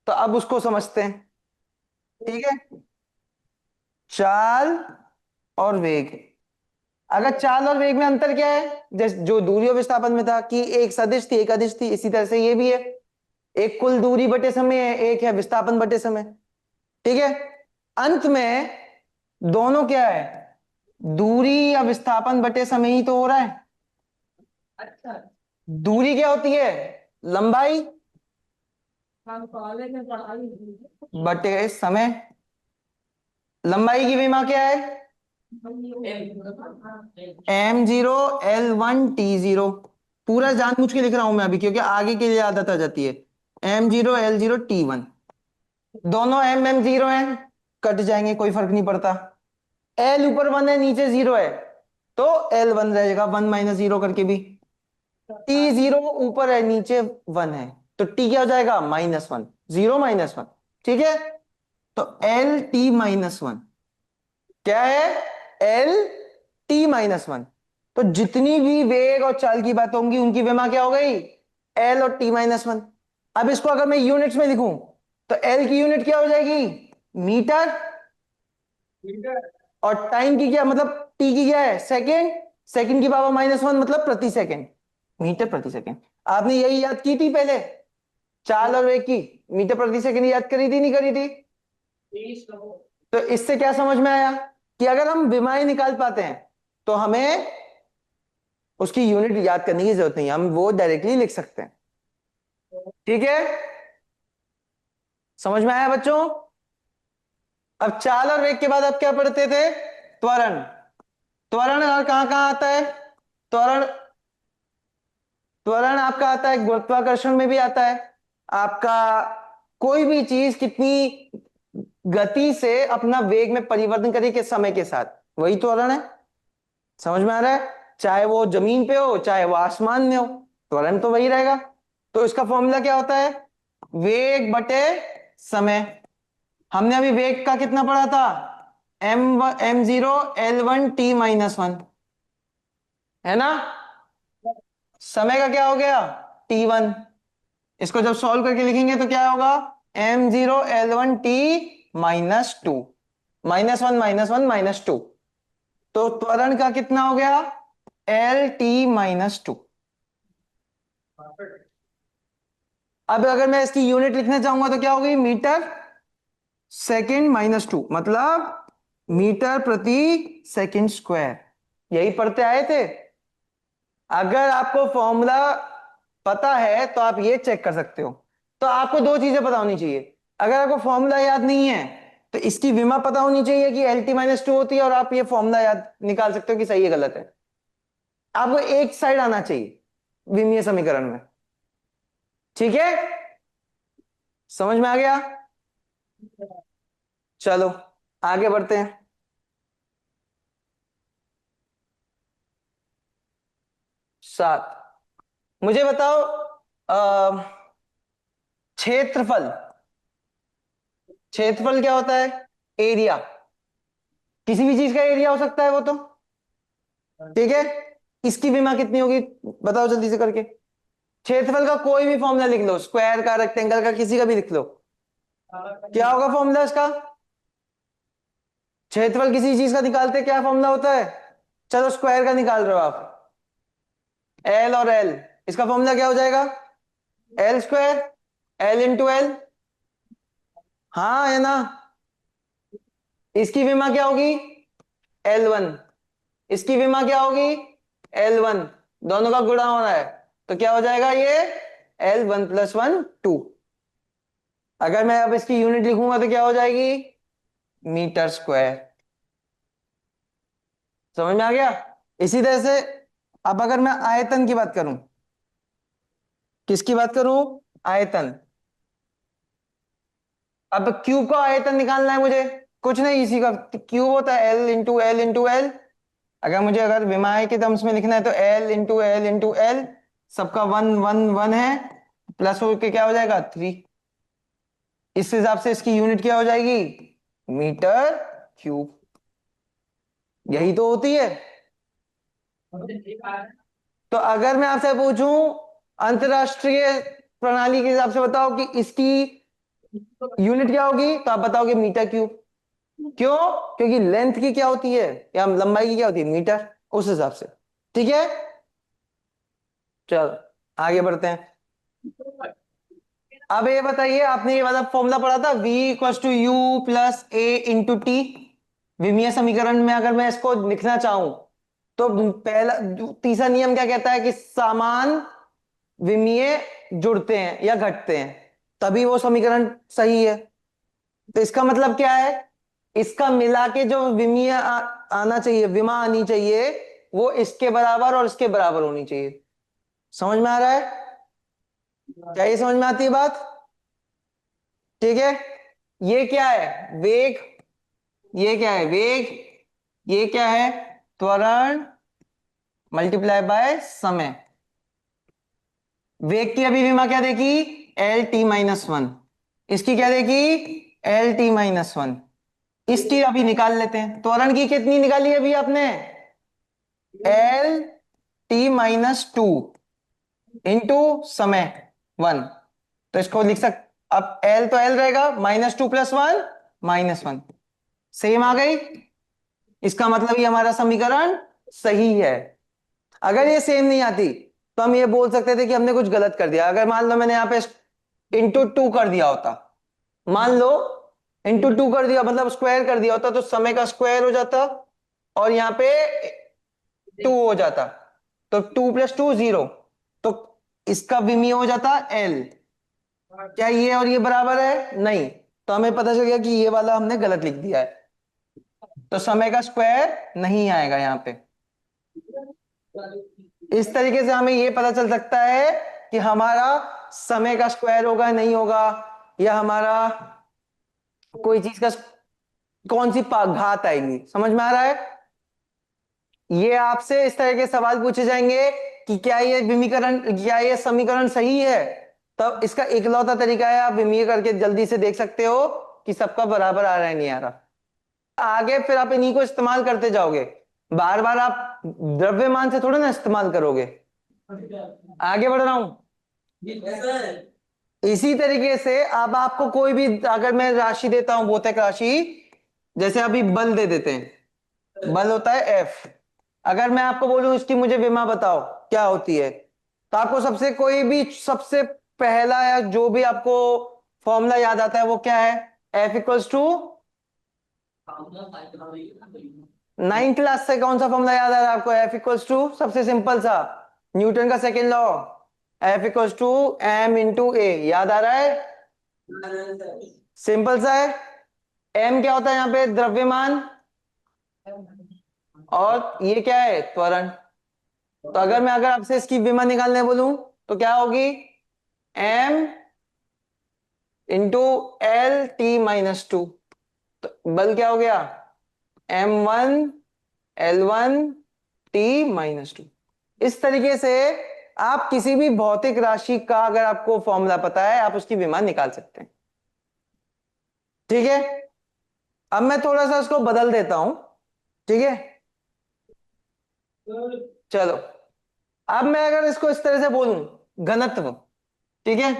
तो अब उसको समझते हैं। ठीक है, चाल और वेग। अगर चाल और वेग में अंतर क्या है? जैसे जो दूरी और विस्थापन में था कि एक सदिश थी एक अदिश थी, इसी तरह से ये भी है, एक कुल दूरी बटे समय है, एक है विस्थापन बटे समय। ठीक है, अंत में दोनों क्या है? दूरी या विस्थापन बटे समय ही तो हो रहा है। अच्छा, दूरी क्या होती है? लंबाई बटे समय। लंबाई की विमा क्या है? M0 L1 T0। पूरा जानबूझ के लिख रहा हूं मैं अभी, क्योंकि आगे के लिए आदत आ जाती है। M0 L0 T1। दोनों M0 है, कट जाएंगे, कोई फर्क नहीं पड़ता। L ऊपर 1 है, नीचे 0 है, तो L1 रहेगा, 1 माइनस 0 करके भी। T0 ऊपर है, नीचे 1 है, तो T क्या हो जाएगा? -1। 0 - 1। ठीक है, तो LT-1 क्या है? LT-1। तो जितनी भी वेग और चाल की बात होंगी उनकी विमा क्या हो गई? L और T-1। अब इसको अगर मैं यूनिट्स में लिखूं तो L की यूनिट क्या हो जाएगी? मीटर। और टाइम की क्या मतलब, T की क्या है? सेकेंड। सेकेंड की पावर -1 मतलब प्रति सेकेंड, मीटर प्रति सेकेंड। आपने यही याद की थी पहले, चाल और वेग की मीटर प्रति सेकेंड याद करी थी, नहीं करी थी? तो इससे क्या समझ में आया कि अगर हम विमाएं निकाल पाते हैं तो हमें उसकी यूनिट याद करने की जरूरत नहीं, हम वो डायरेक्टली लिख सकते हैं। ठीक है, समझ में आया बच्चों? अब चाल और वेग के बाद अब क्या पढ़ते थे? त्वरण। त्वरण और कहां कहां आता है? त्वरण, त्वरण आपका आता है गुरुत्वाकर्षण में भी आता है आपका। कोई भी चीज कितनी गति से अपना वेग में परिवर्तन करे के समय के साथ, वही त्वरण है। समझ में आ रहा है? चाहे वो जमीन पे हो चाहे वो आसमान में हो, त्वरण तो वही रहेगा। तो इसका फॉर्मूला क्या होता है? वेग बटे समय। हमने अभी वेग का कितना पढ़ा था? M0 L1 T-1, है ना? समय का क्या हो गया? T1। इसको जब सॉल्व करके लिखेंगे तो क्या होगा? M0 L1 T-2, -1 - 1 - 2। तो त्वरण का कितना हो गया? LT-2। अब अगर मैं इसकी यूनिट लिखना चाहूंगा तो क्या होगी? मीटर सेकेंड -2, मतलब मीटर प्रति सेकेंड स्क्वायर। यही पढ़ते आए थे। अगर आपको फॉर्मूला पता है तो आप ये चेक कर सकते हो। तो आपको दो चीजें पता होनी चाहिए। अगर आपको फॉर्मूला याद नहीं है तो इसकी विमा पता होनी चाहिए कि LT-2 होती है, और आप ये फॉर्मूला याद निकाल सकते हो कि सही है गलत है। आपको एक साइड आना चाहिए विमीय समीकरण में। ठीक है, समझ में आ गया? चलो आगे बढ़ते हैं। 7। मुझे बताओ, क्षेत्रफल। क्षेत्रफल क्या होता है? एरिया। किसी भी चीज का एरिया हो सकता है वो तो। ठीक है, इसकी विमा कितनी होगी? बताओ जल्दी से करके। क्षेत्रफल का कोई भी फॉर्मूला लिख लो, स्क्वायर का, रेक्टेंगल का, किसी का भी लिख लो। क्या होगा फॉर्मूला इसका? क्षेत्रफल किसी चीज का निकालते क्या फॉर्मूला होता है? चलो स्क्वायर का निकाल रहे हो आप, एल और एल, इसका फॉर्मूला क्या हो जाएगा? L², L × L। हाँ है ना? इसकी विमा क्या होगी? L1। इसकी विमा क्या होगी? L1। दोनों का गुणा हो रहा है तो क्या हो जाएगा ये? L1 + 1 2। अगर मैं अब इसकी यूनिट लिखूंगा तो क्या हो जाएगी, मीटर स्क्वायर। समझ में आ गया। इसी तरह से अब अगर मैं आयतन की बात करूं, किसकी बात करूं, आयतन। अब क्यूब का आयतन निकालना है मुझे, कुछ नहीं, इसी का क्यूब होता है L into L into L. अगर विमाएं के टर्म्स में लिखना है तो L into L into L, सबका वन वन वन है, प्लस होके क्या हो जाएगा 3। इस हिसाब से इसकी यूनिट क्या हो जाएगी, मीटर क्यूब। यही तो होती है। तो अगर मैं आपसे पूछूं अंतरराष्ट्रीय प्रणाली के हिसाब से बताओ कि इसकी यूनिट क्या होगी, तो आप बताओगे मीटर क्यूब। क्यों, क्योंकि लेंथ की क्या होती है या लंबाई की क्या होती है, मीटर, उस हिसाब से। ठीक है, चलो आगे बढ़ते हैं। अब ये बताइए, आपने ये वाला फॉर्मूला पढ़ा था, v equal to you plus a into t. विमीय समीकरण में अगर मैं इसको लिखना चाहूं तो पहला तीसरा नियम क्या कहता है कि समान विमीय जुड़ते हैं या घटते हैं, तभी वो समीकरण सही है। तो इसका मतलब क्या है, इसका मिला के जो विमीय आना चाहिए, विमा आनी चाहिए, वो इसके बराबर और इसके बराबर होनी चाहिए। समझ में आ रहा है, क्या ये समझ में आती है बात। ठीक है, ये क्या है वेग, ये क्या है वेग, ये क्या है त्वरण मल्टीप्लाई बाय समय। वेग की अभी विमा क्या देखी, एल टी माइनस वन, इसकी क्या देखी, एल टी माइनस वन। इसकी अभी निकाल लेते हैं, त्वरण की कितनी निकाली अभी आपने, L T minus two into समय वन। तो इसको लिख सक, अब एल तो एल रहेगा, minus two plus one minus one, same आ गई। इसका मतलब ये हमारा समीकरण सही है। अगर ये सेम नहीं आती तो हम ये बोल सकते थे कि हमने कुछ गलत कर दिया। अगर मान लो मैंने यहां पे इंटू टू कर दिया होता, मान लो इंटू टू कर दिया मतलब स्क्वायर कर दिया होता, तो समय का स्क्वायर हो जाता और यहां पे टू हो जाता, तो टू प्लस टू जीरो, तो इसका विमीय हो जाता एल। क्या ये और ये बराबर है, नहीं, तो हमें पता चल गया कि ये वाला हमने गलत लिख दिया है, तो समय का स्क्वायर नहीं आएगा यहां पे। इस तरीके से हमें यह पता चल सकता है कि हमारा समय का स्क्वायर होगा नहीं होगा, या हमारा कोई चीज का कौन सी घात आएगी। समझ में आ रहा है। ये आपसे इस तरह के सवाल पूछे जाएंगे कि क्या ये विमीकरण, क्या ये समीकरण सही है, तब इसका इकलौता तरीका है आप विमीय करके जल्दी से देख सकते हो कि सबका बराबर आ रहा है नहीं आ रहा। आगे फिर आप इन्हीं को इस्तेमाल करते जाओगे, बार बार आप द्रव्यमान से थोड़ा ना इस्तेमाल करोगे। आगे बढ़ रहा हूं, इसी तरीके से अब आपको कोई भी अगर मैं राशि देता हूं, भौतिक राशि, जैसे अभी बल दे देते हैं, बल होता है एफ। अगर मैं आपको बोलूं इसकी मुझे विमा बताओ क्या होती है, तो आपको सबसे कोई भी सबसे पहला या जो भी आपको फॉर्मूला याद आता है वो क्या है, F equals to, ninth class से कौन सा फॉर्मूला याद आ रहा है आपको, एफ इक्वल्स टू सबसे सिंपल सा, न्यूटन का second law, F equals to M into A, याद आ रहा है, सिंपल सा है। एम क्या होता है यहां पे, द्रव्यमान, और ये क्या है त्वरण। तो अगर आपसे इसकी विमा निकालने बोलूं तो क्या होगी, M into L T minus two, तो बल क्या हो गया, M one L one T minus two. इस तरीके से आप किसी भी भौतिक राशि का अगर आपको फॉर्मूला पता है आप उसकी विमा निकाल सकते हैं। ठीक है, अब मैं थोड़ा सा उसको बदल देता हूं। ठीक है, चलो अब मैं अगर इसको इस तरह से बोलूं, घनत्व। ठीक है,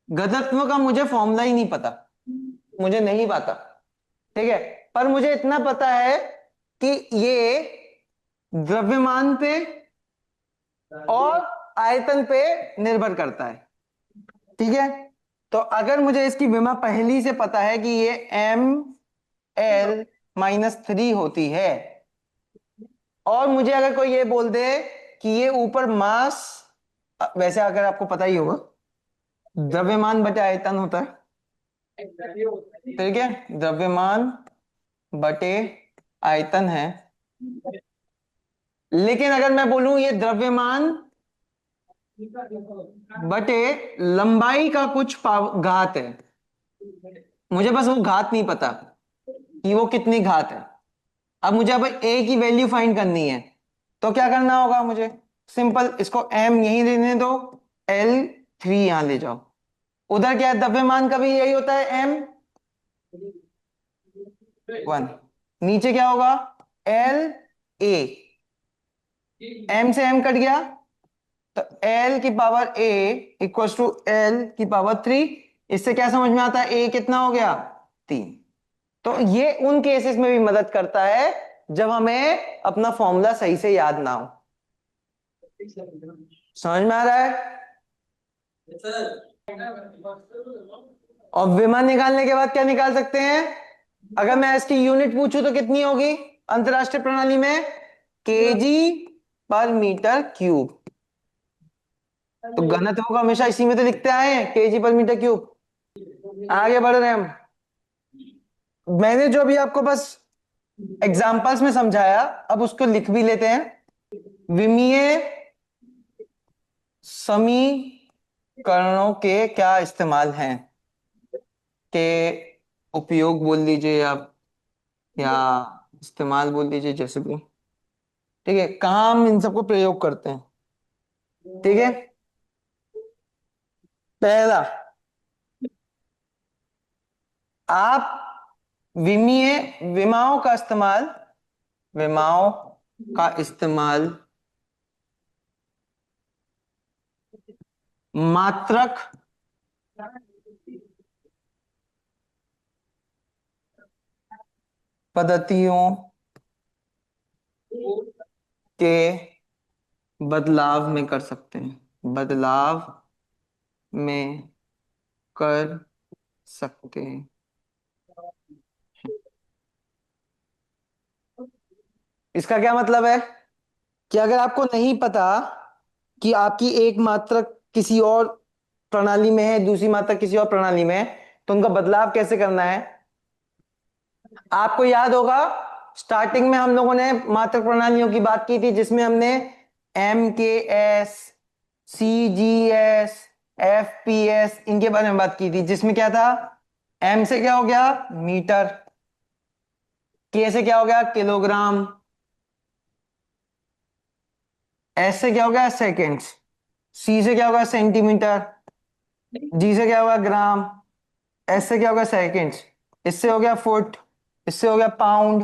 घनत्व का मुझे फॉर्मूला ही नहीं पता, मुझे नहीं पता। ठीक है, पर मुझे इतना पता है कि ये द्रव्यमान पे और आयतन पे निर्भर करता है। ठीक है, तो अगर मुझे इसकी विमा पहली से पता है कि ये एम एल माइनस थ्री होती है, और मुझे अगर कोई ये बोल दे कि ये ऊपर मास, वैसे अगर आपको पता ही होगा द्रव्यमान बटे आयतन होता है, ठीक है, द्रव्यमान बटे आयतन है। लेकिन अगर मैं बोलूं ये द्रव्यमान बटे लंबाई का कुछ घात है, मुझे बस वो घात नहीं पता कि वो कितनी घात है। अब मुझे अब ए की वैल्यू फाइंड करनी है, तो क्या करना होगा मुझे? सिंपल, इसको एम यहीं लेने दो, एल 3 यहां ले जाओ। उधर क्या है, द्रव्यमान का भी यही होता है, एम 1। नीचे क्या होगा, एल ए, एम से एम कट गया, तो एल की power A equal to L की पावर 3। इससे क्या समझ में आता है, ए कितना हो गया, 3। तो ये उन केसेस में भी मदद करता है जब हमें अपना फॉर्मूला सही से याद ना हो। समझ में आ रहा है? और विमान निकालने के बाद क्या निकाल सकते हैं? अगर मैं इसकी यूनिट पूछूं तो कितनी होगी अंतरराष्ट्रीय प्रणाली में? केजी पर मीटर क्यूब। तो घनत्व को हमेशा इसी में तो लिखते आए हैं, केजी पर मीटर क्यूब। आगे बढ़ रहे हैं हम। मैंने जो भी आपको बस एग्जांपल्स में समझाया, अब उसको लिख भी लेते हैं। विमीय समीकरणों के क्या इस्तेमाल हैं, के उपयोग बोल लीजिए आप, या इस्तेमाल बोल लीजिए, जैसे भी। ठीक है, कहाँ हम इन सबको प्रयोग करते हैं? ठीक है, पहला, आप विमीय विमाओं का इस्तेमाल, विमाओं का इस्तेमाल मात्रक पद्धतियों के बदलाव में कर सकते हैं, बदलाव में कर सकते हैं। इसका क्या मतलब है कि अगर आपको नहीं पता कि आपकी एक मात्रक किसी और प्रणाली में है, दूसरी मात्रक किसी और प्रणाली में है, तो उनका बदलाव कैसे करना है? आपको याद होगा स्टार्टिंग में हम लोगों ने मात्रक प्रणालियों की बात की थी, जिसमें हमने M K S, C G S, F P S, इनके बारे में बात की थी। जिसमें क्या था, एम से क्या हो गया, मीटर, के से क्या हो गया, किलोग्राम, एस से क्या हो गया, सेकेंड्स, सी से क्या होगा, सेंटीमीटर, जी से क्या होगा, ग्राम, एस से क्या होगा, सेकेंड्स, इससे हो गया फुट, इससे हो गया पाउंड,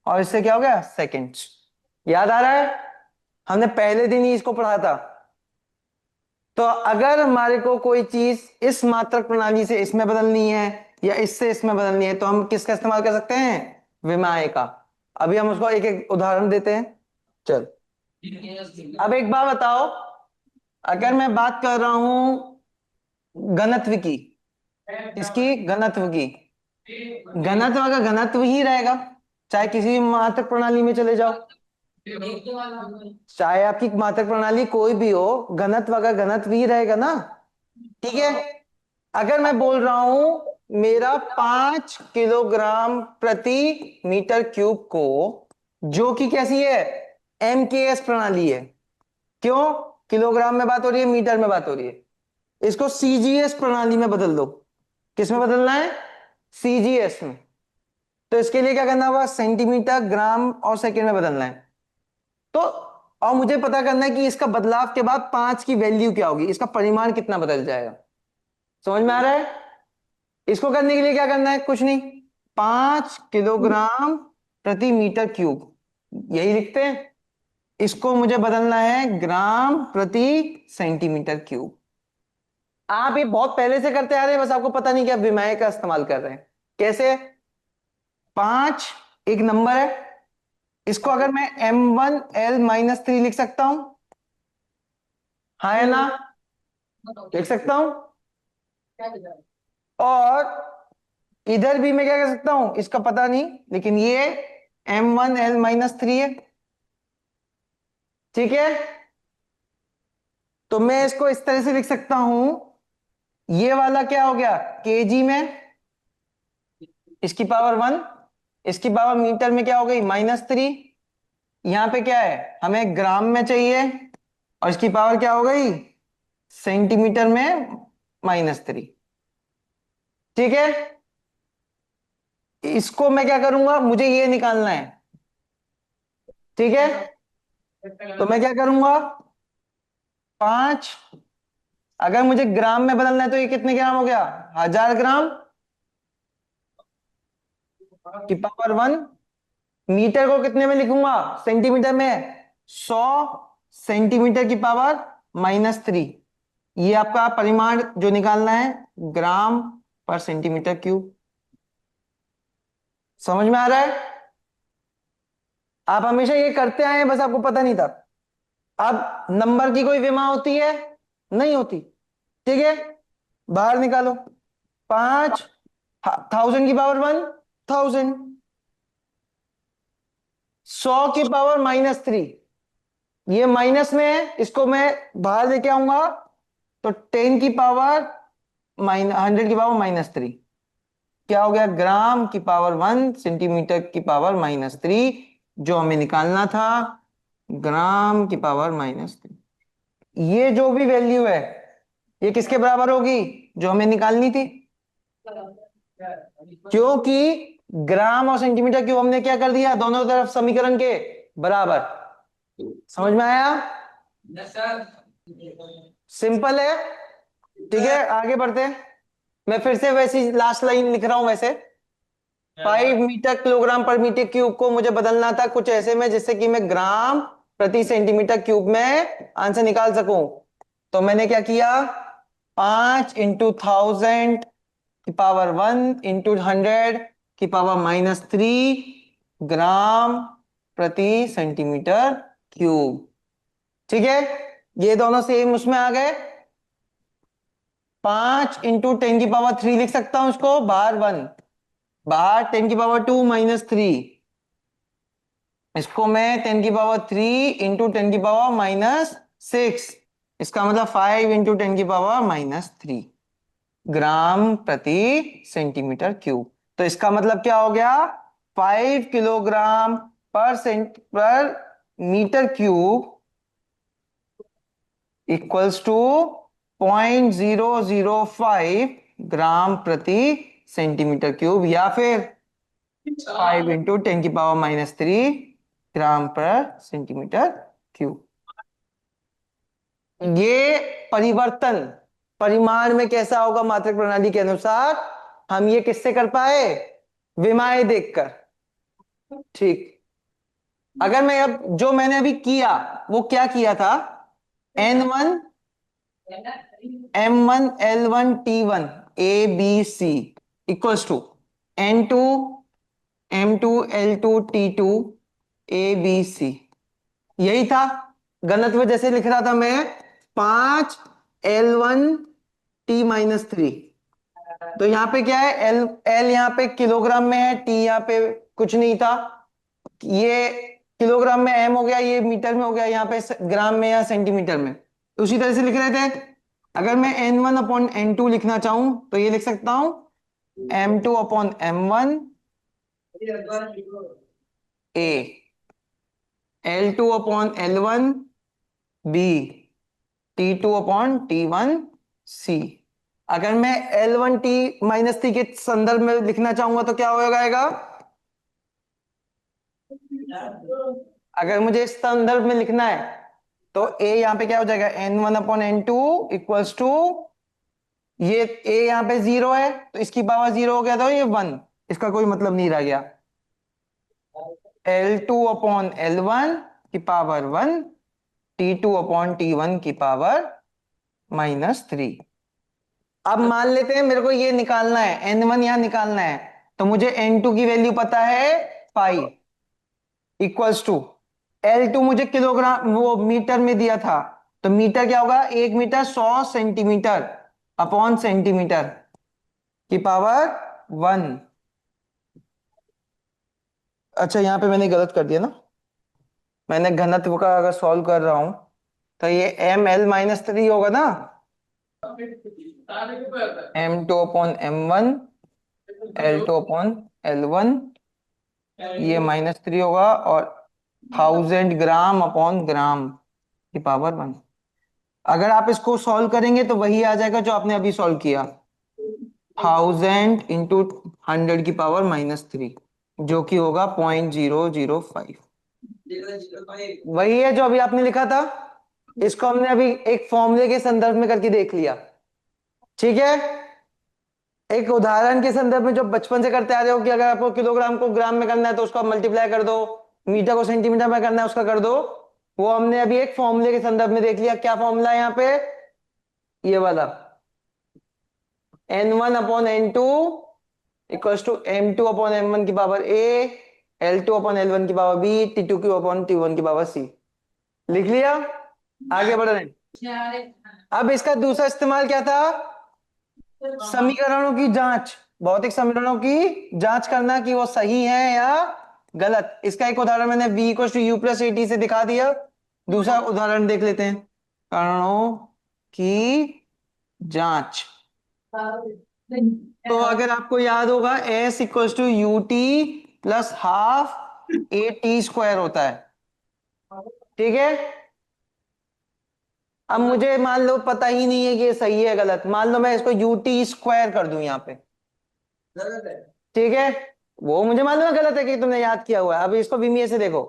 और इससे क्या हो गया, सेकेंड्स। याद आ रहा है? हमने पहले दिन ही इसको पढ़ा था। तो अगर हमारे को कोई चीज इस मात्रक प्रणाली से इसमें बदलनी है या इससे इसमें बदलनी है, तो हम किसका इस्तेमाल कर सकते हैं, विमाएय का। अभी हम उसको एक एक उदाहरण देते हैं। चल, अब एक बात बताओ, अगर मैं बात कर रहा हूं घनत्व की, इसकी घनत्व की, घनत्व का घनत्व ही रहेगा, चाहे किसी भी मात्रक प्रणाली में चले जाओ, चाहे आपकी मात्रक प्रणाली कोई भी हो, घनत्व का घनत्व ही रहेगा ना। ठीक है, अगर मैं बोल रहा हूं मेरा 5 किलोग्राम प्रति मीटर क्यूब को, जो कि कैसी है, एम के एस प्रणाली है, क्यों, किलोग्राम में बात हो रही है, मीटर में बात हो रही है, इसको सीजीएस प्रणाली में बदल दो। किस में बदलना है, सीजीएस में। तो इसके लिए क्या करना होगा, सेंटीमीटर, ग्राम और सेकंड में बदलना है। तो और मुझे पता करना है कि इसका बदलाव के बाद 5 की वैल्यू क्या होगी, इसका परिमाण कितना बदल जाएगा। समझ में आ रहा है? इसको करने के लिए क्या करना है, कुछ नहीं, 5 किलोग्राम प्रति मीटर क्यूब, यही लिखते हैं। इसको मुझे बदलना है ग्राम प्रति सेंटीमीटर क्यूब। आप ये बहुत पहले से करते आ रहे हैं, बस आपको पता नहीं कि आप विमाएय का इस्तेमाल कर रहे हैं। कैसे? 5 एक नंबर है, इसको अगर मैं m1l-3 लिख सकता हूं, हाँ या ना, लिख सकता हूं। और इधर भी मैं क्या कर सकता हूं, इसका पता नहीं, लेकिन ये m1l-3 है। ठीक है, तो मैं इसको इस तरह से लिख सकता हूं, ये वाला क्या हो गया केजी में, इसकी पावर 1, इसकी पावर मीटर में क्या हो गई -3। यहां पे क्या है, हमें ग्राम में चाहिए, और इसकी पावर क्या हो गई सेंटीमीटर में -3। ठीक है, इसको मैं क्या करूंगा, मुझे ये निकालना है। ठीक है, तो मैं क्या करूंगा, 5, अगर मुझे ग्राम में बदलना है तो ये कितने ग्राम हो गया, 1000 ग्राम की पावर 1। मीटर को कितने में लिखूंगा, सेंटीमीटर में, 100 सेंटीमीटर की पावर -3। ये आपका परिमाण जो निकालना है, ग्राम पर सेंटीमीटर क्यूब। समझ में आ रहा है, आप हमेशा ये करते आए हैं, बस आपको पता नहीं था। अब नंबर की कोई विमा होती है, नहीं होती। ठीक है, बाहर निकालो, 5, 1000 की पावर 1, 1000, 100 की पावर -3, ये माइनस में है, इसको मैं बाहर लेके आऊंगा, तो 10 की पावर 100 की पावर -3, क्या हो गया, ग्राम की पावर 1 सेंटीमीटर की पावर -3, जो हमें निकालना था, ग्राम की पावर -3। ये जो भी वैल्यू है, ये किसके बराबर होगी, जो हमें निकालनी थी, क्योंकि ग्राम और सेंटीमीटर क्यूब हमने क्या कर दिया, दोनों तरफ समीकरण के बराबर। समझ में आया, सिंपल है। ठीक है, आगे बढ़ते हैं। मैं फिर से वैसी लास्ट लाइन लिख रहा हूं वैसे, 5 मीटर किलोग्राम पर मीटर क्यूब को मुझे बदलना था कुछ ऐसे में, जिससे कि मैं ग्राम प्रति सेंटीमीटर क्यूब में आंसर निकाल सकूं। तो मैंने क्या किया, 5 × 1000 की पावर 1 × 100 की पावर -3 ग्राम प्रति सेंटीमीटर क्यूब। ठीक है, ये दोनों सेम उसमें आ गए। 5 × 10 की पावर 3 लिख सकता हूं इसको, बाहर 1, बाहर 10 की पावर 2 -3, इसको मैं 10 की पावर 3 × 10 की पावर -6, इसका मतलब 5 × 10 की पावर -3 ग्राम प्रति सेंटीमीटर क्यूब। तो इसका मतलब क्या हो गया, 5 किलोग्राम पर मीटर क्यूब इक्वल्स टू 0.005 ग्राम प्रति सेंटीमीटर क्यूब, या फिर 5 × 10 की पावर -3 ग्राम पर सेंटीमीटर क्यूब। ये परिवर्तन परिमाण में कैसा होगा मात्रक प्रणाली के अनुसार, हम ये किससे कर पाए, विमाएं देखकर। ठीक, अगर मैं अब जो मैंने अभी किया वो क्या किया था, N1 M1 L1 T1 ABC equals to N2 M2 L2 T2 ABC, यही था। घनत्व जैसे लिख रहा था मैं, 5L1T-3। तो यहां पे क्या है, एल एल यहां पे किलोग्राम में है, टी यहां पे कुछ नहीं था, ये किलोग्राम में एम हो गया, ये मीटर में हो गया, यहाँ पे ग्राम में या सेंटीमीटर में। तो उसी तरह से लिख रहे थे। अगर मैं N1/N2 लिखना चाहूं तो ये लिख सकता हूं, M2/M1 A, L2/L1 B, T2/T1 C। अगर मैं L1T-3 के संदर्भ में लिखना चाहूंगा तो क्या हो जाएगा, अगर मुझे इस संदर्भ में लिखना है तो A यहां पे क्या हो जाएगा, N1/N2 इक्वल्स टू, ये A यहां पे 0 है तो इसकी पावर 0 हो गया, तो ये 1, इसका कोई मतलब नहीं रह गया। L2/L1 की पावर 1, T2/T1 की पावर -3। अब मान लेते हैं मेरे को ये निकालना है, N1 यहां निकालना है, तो मुझे N2 की वैल्यू पता है 5 इक्वल्स टू, L2 मुझे किलोग्राम वो मीटर में दिया था, तो मीटर क्या होगा, 1 मीटर 100 सेंटीमीटर अपॉन सेंटीमीटर की पावर 1। अच्छा, यहां पे मैंने गलत कर दिया ना, मैंने घनत्व का अगर सॉल्व कर रहा हूं तो ये ml -3 होगा ना, m2 upon m1 l2 upon l1, ये -3 होगा, और 1000 ग्राम अपॉन ग्राम की पावर 1। अगर आप इसको सॉल्व करेंगे तो वही आ जाएगा जो आपने अभी सॉल्व किया, 1000 × 100 की पावर -3, जो कि होगा 0.005। वही है जो अभी आपने लिखा था, इसको हमने अभी एक फॉर्मूले के संदर्भ में करके देख लिया। ठीक है, एक उदाहरण के संदर्भ में जो बचपन से करते आ रहे हो कि अगर आपको किलोग्राम को ग्राम में करना है तो उसका मल्टीप्लाई कर दो, मीटर को सेंटीमीटर में करना है उसका कर दो, वो हमने अभी एक फॉर्मूले के संदर्भ में देख लिया। क्या फॉर्मूला है यहाँ पे, ये वाला, n1 upon n2 equals to m2 upon m1 की power a, l2 upon l1 की power b, t2 upon t1 की पावर c। लिख लिया, आगे बढ़ रहे हैं। अब इसका दूसरा इस्तेमाल क्या था, समीकरणों की जांच, भौतिक समीकरणों की जांच करना कि वो सही है या गलत। इसका एक उदाहरण मैंने v equals to you plus A T से दिखा दिया। दूसरा उदाहरण देख लेते हैं, कणों की जांच। तो अगर आपको याद होगा s equals to U T plus half A T square होता है। ठीक है, अब मुझे मान लो पता ही नहीं है कि ये सही है गलत, मान लो मैं इसको यू टी स्क्वायर कर दूं यहाँ पे, ठीक है, वो मुझे मालूम है गलत है कि तुमने याद किया हुआ है। अब इसको बीमीए से देखो,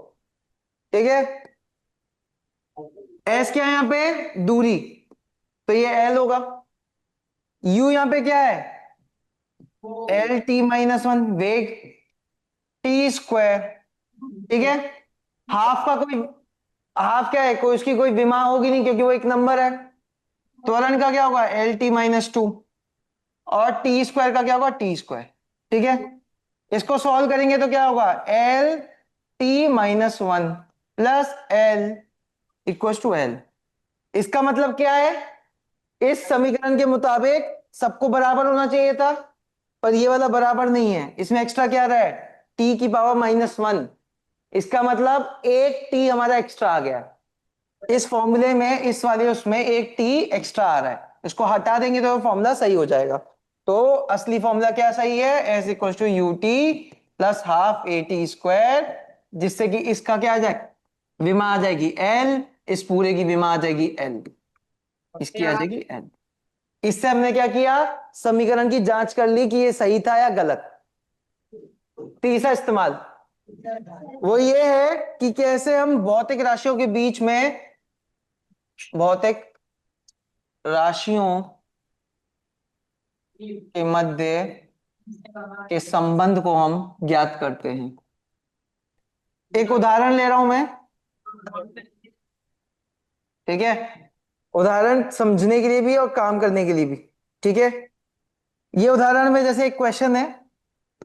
ठीक है, एस क्या है यहाँ पे, दूरी, तो ये एल होगा। यू यहाँ पे क्या है, एल टी -1, वेग, टी स्क्वायर। ठीक है, हाफ का कोई, हाफ क्या है, कोई उसकी कोई विमा होगी नहीं क्योंकि वो एक नंबर है। त्वरण का क्या होगा, एल टी -2, और टी स्क्वायर का क्या होगा, टी स्क्वायर। ठीक है, इसको सॉल्व करेंगे तो क्या होगा, L T -1 plus L equal to L. इसका मतलब क्या है, इस समीकरण के मुताबिक सबको बराबर होना चाहिए था, पर ये वाला बराबर नहीं है, इसमें एक्स्ट्रा क्या रहा है, टी की पावर -1। इसका मतलब एक टी हमारा एक्स्ट्रा आ गया इस फॉर्मूले में, इस वाले उसमें एक टी एक्स्ट्रा आ रहा है, इसको हटा देंगे तो फॉर्मूला सही हो जाएगा। तो असली फॉर्मूला क्या सही है, S equal to U T plus half A T square, जिससे कि इसका क्या आ जाए, विमा आ जाएगी एल, इस पूरे की विमा आ जाएगी एल, इसकी आ जाएगी एल। इससे हमने क्या किया, समीकरण की जांच कर ली कि ये सही था या गलत। तीसरा इस्तेमाल वो ये है कि कैसे हम भौतिक राशियों के बीच में, भौतिक राशियों के मध्य के संबंध को हम ज्ञात करते हैं। एक उदाहरण ले रहा हूं मैं, ठीक है, उदाहरण समझने के लिए भी और काम करने के लिए भी। ठीक है, ये उदाहरण में जैसे एक क्वेश्चन है,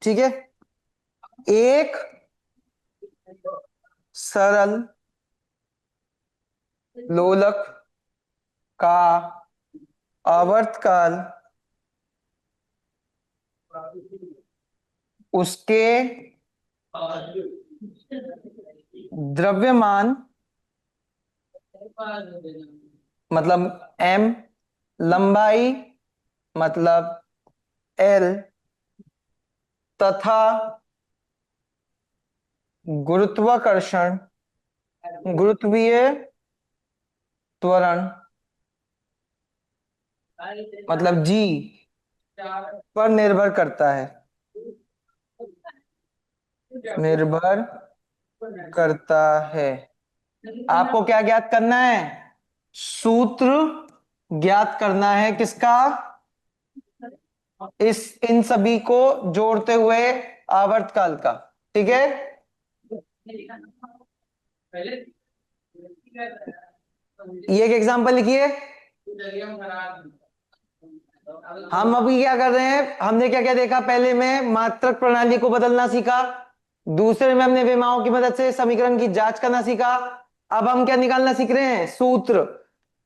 ठीक है, एक सरल लोलक का आवर्तकाल उसके द्रव्यमान मतलब m, लंबाई मतलब l, तथा गुरुत्वाकर्षण, गुरुत्वीय त्वरण मतलब g पर निर्भर करता है, निर्भर करता है। आपको क्या ज्ञात करना है, सूत्र ज्ञात करना है, किसका, इस इन सभी को जोड़ते हुए आवर्तकाल का। ठीक है, ये एक एग्जांपल लिखिए। हम अभी क्या कर रहे हैं, हमने क्या क्या देखा, पहले में मात्रक प्रणाली को बदलना सीखा, दूसरे में हमने विमाओं की मदद से समीकरण की जांच करना सीखा। अब हम क्या निकालना सीख रहे हैं, सूत्र।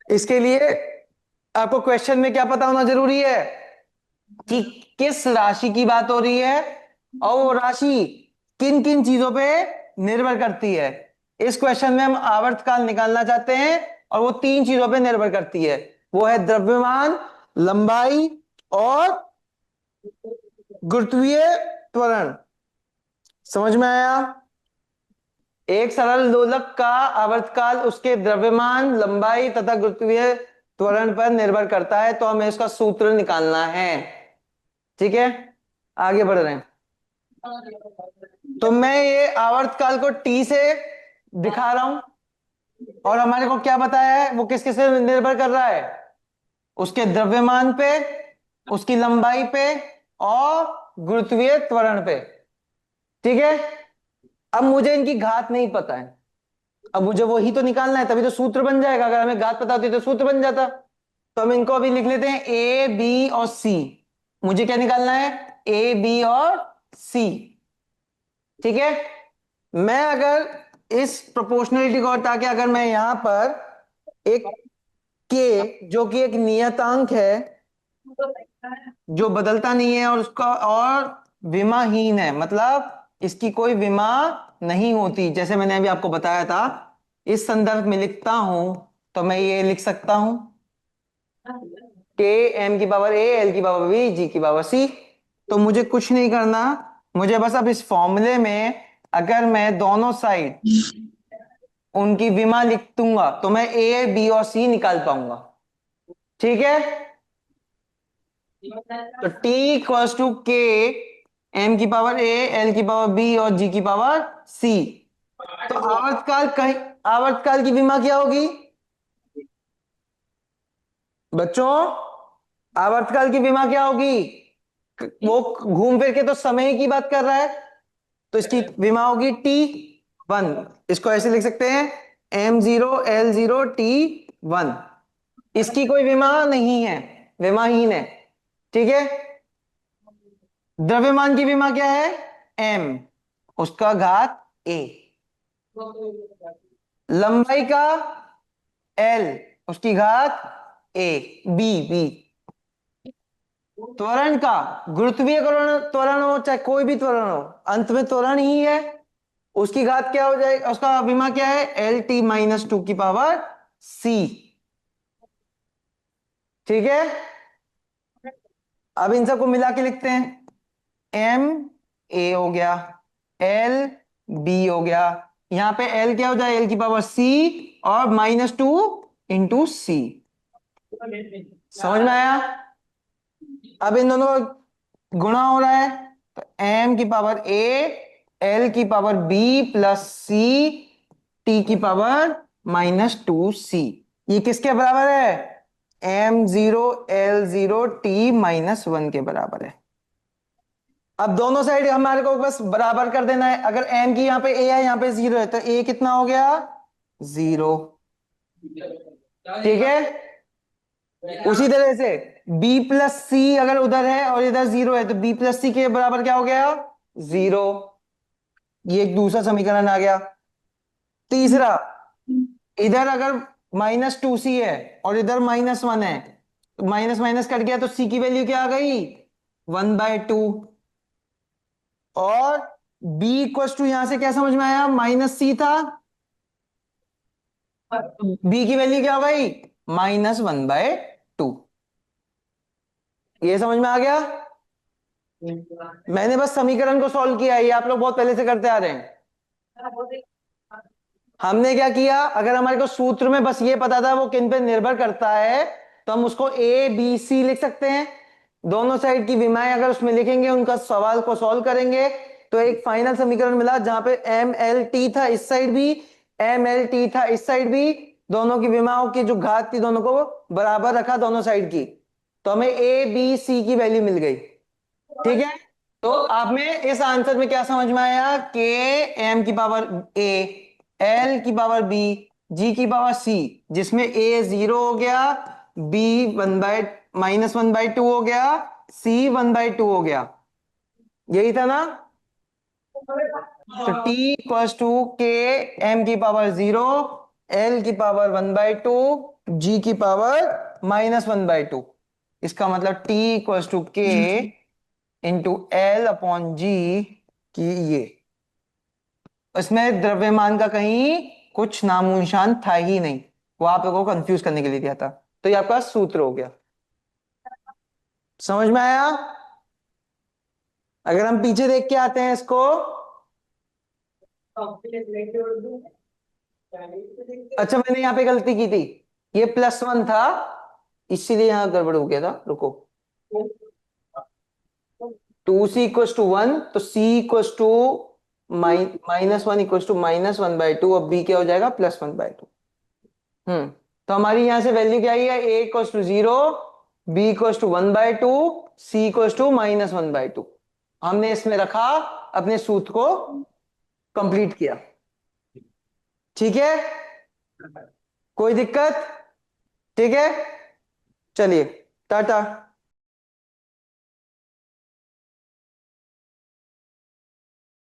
इसके लिए आपको क्वेश्चन में क्या पता होना जरूरी है कि किस राशि की बात हो रही है और वो राशि किन किन चीजों पे निर्भर करती है। इस क्वेश्चन में हम आवर्तकाल निकालना चाहते हैं और वो तीन चीजों पे निर्भर करती है, वो है द्रव्यमान, लंबाई और गुरुत्वीय त्वरण। समझ में आया? एक सरल दोलक का आवर्तकाल उसके द्रव्यमान, लंबाई तथा गुरुत्वीय त्वरण पर निर्भर करता है, तो हमें इसका सूत्र निकालना है। ठीक है, आगे बढ़ रहे हैं। तो मैं ये आवर्तकाल को टी से दिखा रहा हूं, और हमारे को क्या बताया है, वो किस किस से निर्भर कर रहा है? उसके द्रव्यमान पे, उसकी लंबाई पे और गुरुत्वीय त्वरण पे। ठीक है, अब मुझे इनकी घात नहीं पता है, अब मुझे वही तो निकालना है, तभी तो सूत्र बन जाएगा। अगर हमें घात पता होती तो सूत्र बन जाता। तो हम इनको अभी लिख लेते हैं ए, बी और सी। मुझे क्या निकालना है? ए, बी और सी। ठीक है, मैं अगर इस प्रोपोर्शनलिटी को हटा के अगर मैं यहां पर एक के, जो कि एक नियतांक है जो बदलता नहीं है और उसका और विमाहीन है, मतलब इसकी कोई विमा नहीं होती, जैसे मैंने अभी आपको बताया था, इस संदर्भ में लिखता हूं तो मैं ये लिख सकता हूं के एम की पावर ए, एल की पावर बी, जी की पावर सी। तो मुझे कुछ नहीं करना, मुझे बस अब इस फॉर्मूले में अगर मैं दोनों साइड उनकी विमा लिख दूंगा तो मैं ए, बी और सी निकाल पाऊंगा। ठीक है, तो T इक्वल्स टू के एम की पावर ए, एल की पावर बी और जी की पावर सी। तो आवर्तकाल कहीं, आवर्तकाल की विमा क्या होगी बच्चों? आवर्तकाल की विमा क्या होगी? वो घूम फिर के तो समय की बात कर रहा है, तो इसकी विमा होगी T1। इसको ऐसे लिख सकते हैं M0L0T1। इसकी कोई विमा नहीं है, विमाहीन है। ठीक है, द्रव्यमान की विमा क्या है? M, उसका घात A। लंबाई का L, उसकी घात A, B, B। त्वरण का, गुरुत्वीय त्वरण, त्वरण हो चाहे कोई भी त्वरण हो, अंत में त्वरण ही है, उसकी घात क्या हो जाएगी, उसका विमा क्या है? L T-2 की पावर C। ठीक है, अब इन सबको मिला के लिखते हैं। M A हो गया, L B हो गया, यहां पे L क्या हो जाए? L की पावर C और -2 इंटू C। समझ में आया? अब इन दोनों का गुणा हो रहा है, तो M की पावर A, L की power B plus C, T की पावर -2C। ये किसके बराबर है? M0L0T-1 के बराबर है। अब दोनों साइड हमारे को बस बराबर कर देना है। अगर m की यहां पे a है, यहां पे 0 है, तो a कितना हो गया? 0। ठीक है, उसी तरह से b प्लस सी अगर उधर है और इधर 0 है, तो b प्लस सी के बराबर क्या हो गया? 0। ये एक दूसरा समीकरण आ गया। तीसरा, इधर अगर -2c है और इधर -1 है, तो माइनस माइनस कट गया, तो c की वैल्यू क्या आ गई? 1/2। और b इक्वल टू, यहां से क्या समझ में आया? -c था, तो b की वैल्यू क्या हो गई? -1/2। ये समझ में आ गया? मैंने बस समीकरण को सॉल्व किया है, ये आप लोग बहुत पहले से करते आ रहे हैं। हमने क्या किया, अगर हमारे को सूत्र में बस ये पता था वो किन पे निर्भर करता है, तो हम उसको ए, बी, सी लिख सकते हैं। दोनों साइड की विमाएं अगर उसमें लिखेंगे, उनका सवाल को सॉल्व करेंगे, तो एक फाइनल समीकरण मिला जहां पे एम एल टी था इस साइड भी, एम एल टी था इस साइड भी, दोनों की विमाओं की जो घात थी दोनों को बराबर रखा दोनों साइड की, तो हमें ए, बी, सी की वैल्यू मिल गई। ठीक है, तो आप में इस आंसर में क्या समझ में आया? के एम की पावर ए, एल की पावर बी, जी की पावर सी, जिसमें ए 0 हो गया, बी -1/2 हो गया, सी 1/2 हो गया। यही था ना? तो टी इक्वल्स टू के एम की पावर 0, एल की पावर 1/2, जी की पावर -1/2। इसका मतलब टी इक्वल्स टू के इंटू एल अपॉन जी की ये। इसमें द्रव्यमान का कहीं कुछ नामो निशान था ही नहीं, वो आप लोगों को कंफ्यूज करने के लिए दिया था। तो ये आपका सूत्र हो गया। समझ में आया? अगर हम पीछे देख के आते हैं इसको, अच्छा मैंने यहां पे गलती की थी, ये +1 था इसीलिए यहां गड़बड़ हो गया था, रुको। 2c = 1, तो c = -1 = -1/2, अब b क्या हो जाएगा +1/2। तो हमारी यहां से वैल्यू क्या आई है, a = 0, b = 1/2, c = -1/2। हमने इसमें रखा, अपने सूत्र को कंप्लीट किया। ठीक है, कोई दिक्कत? ठीक है, चलिए टाटा।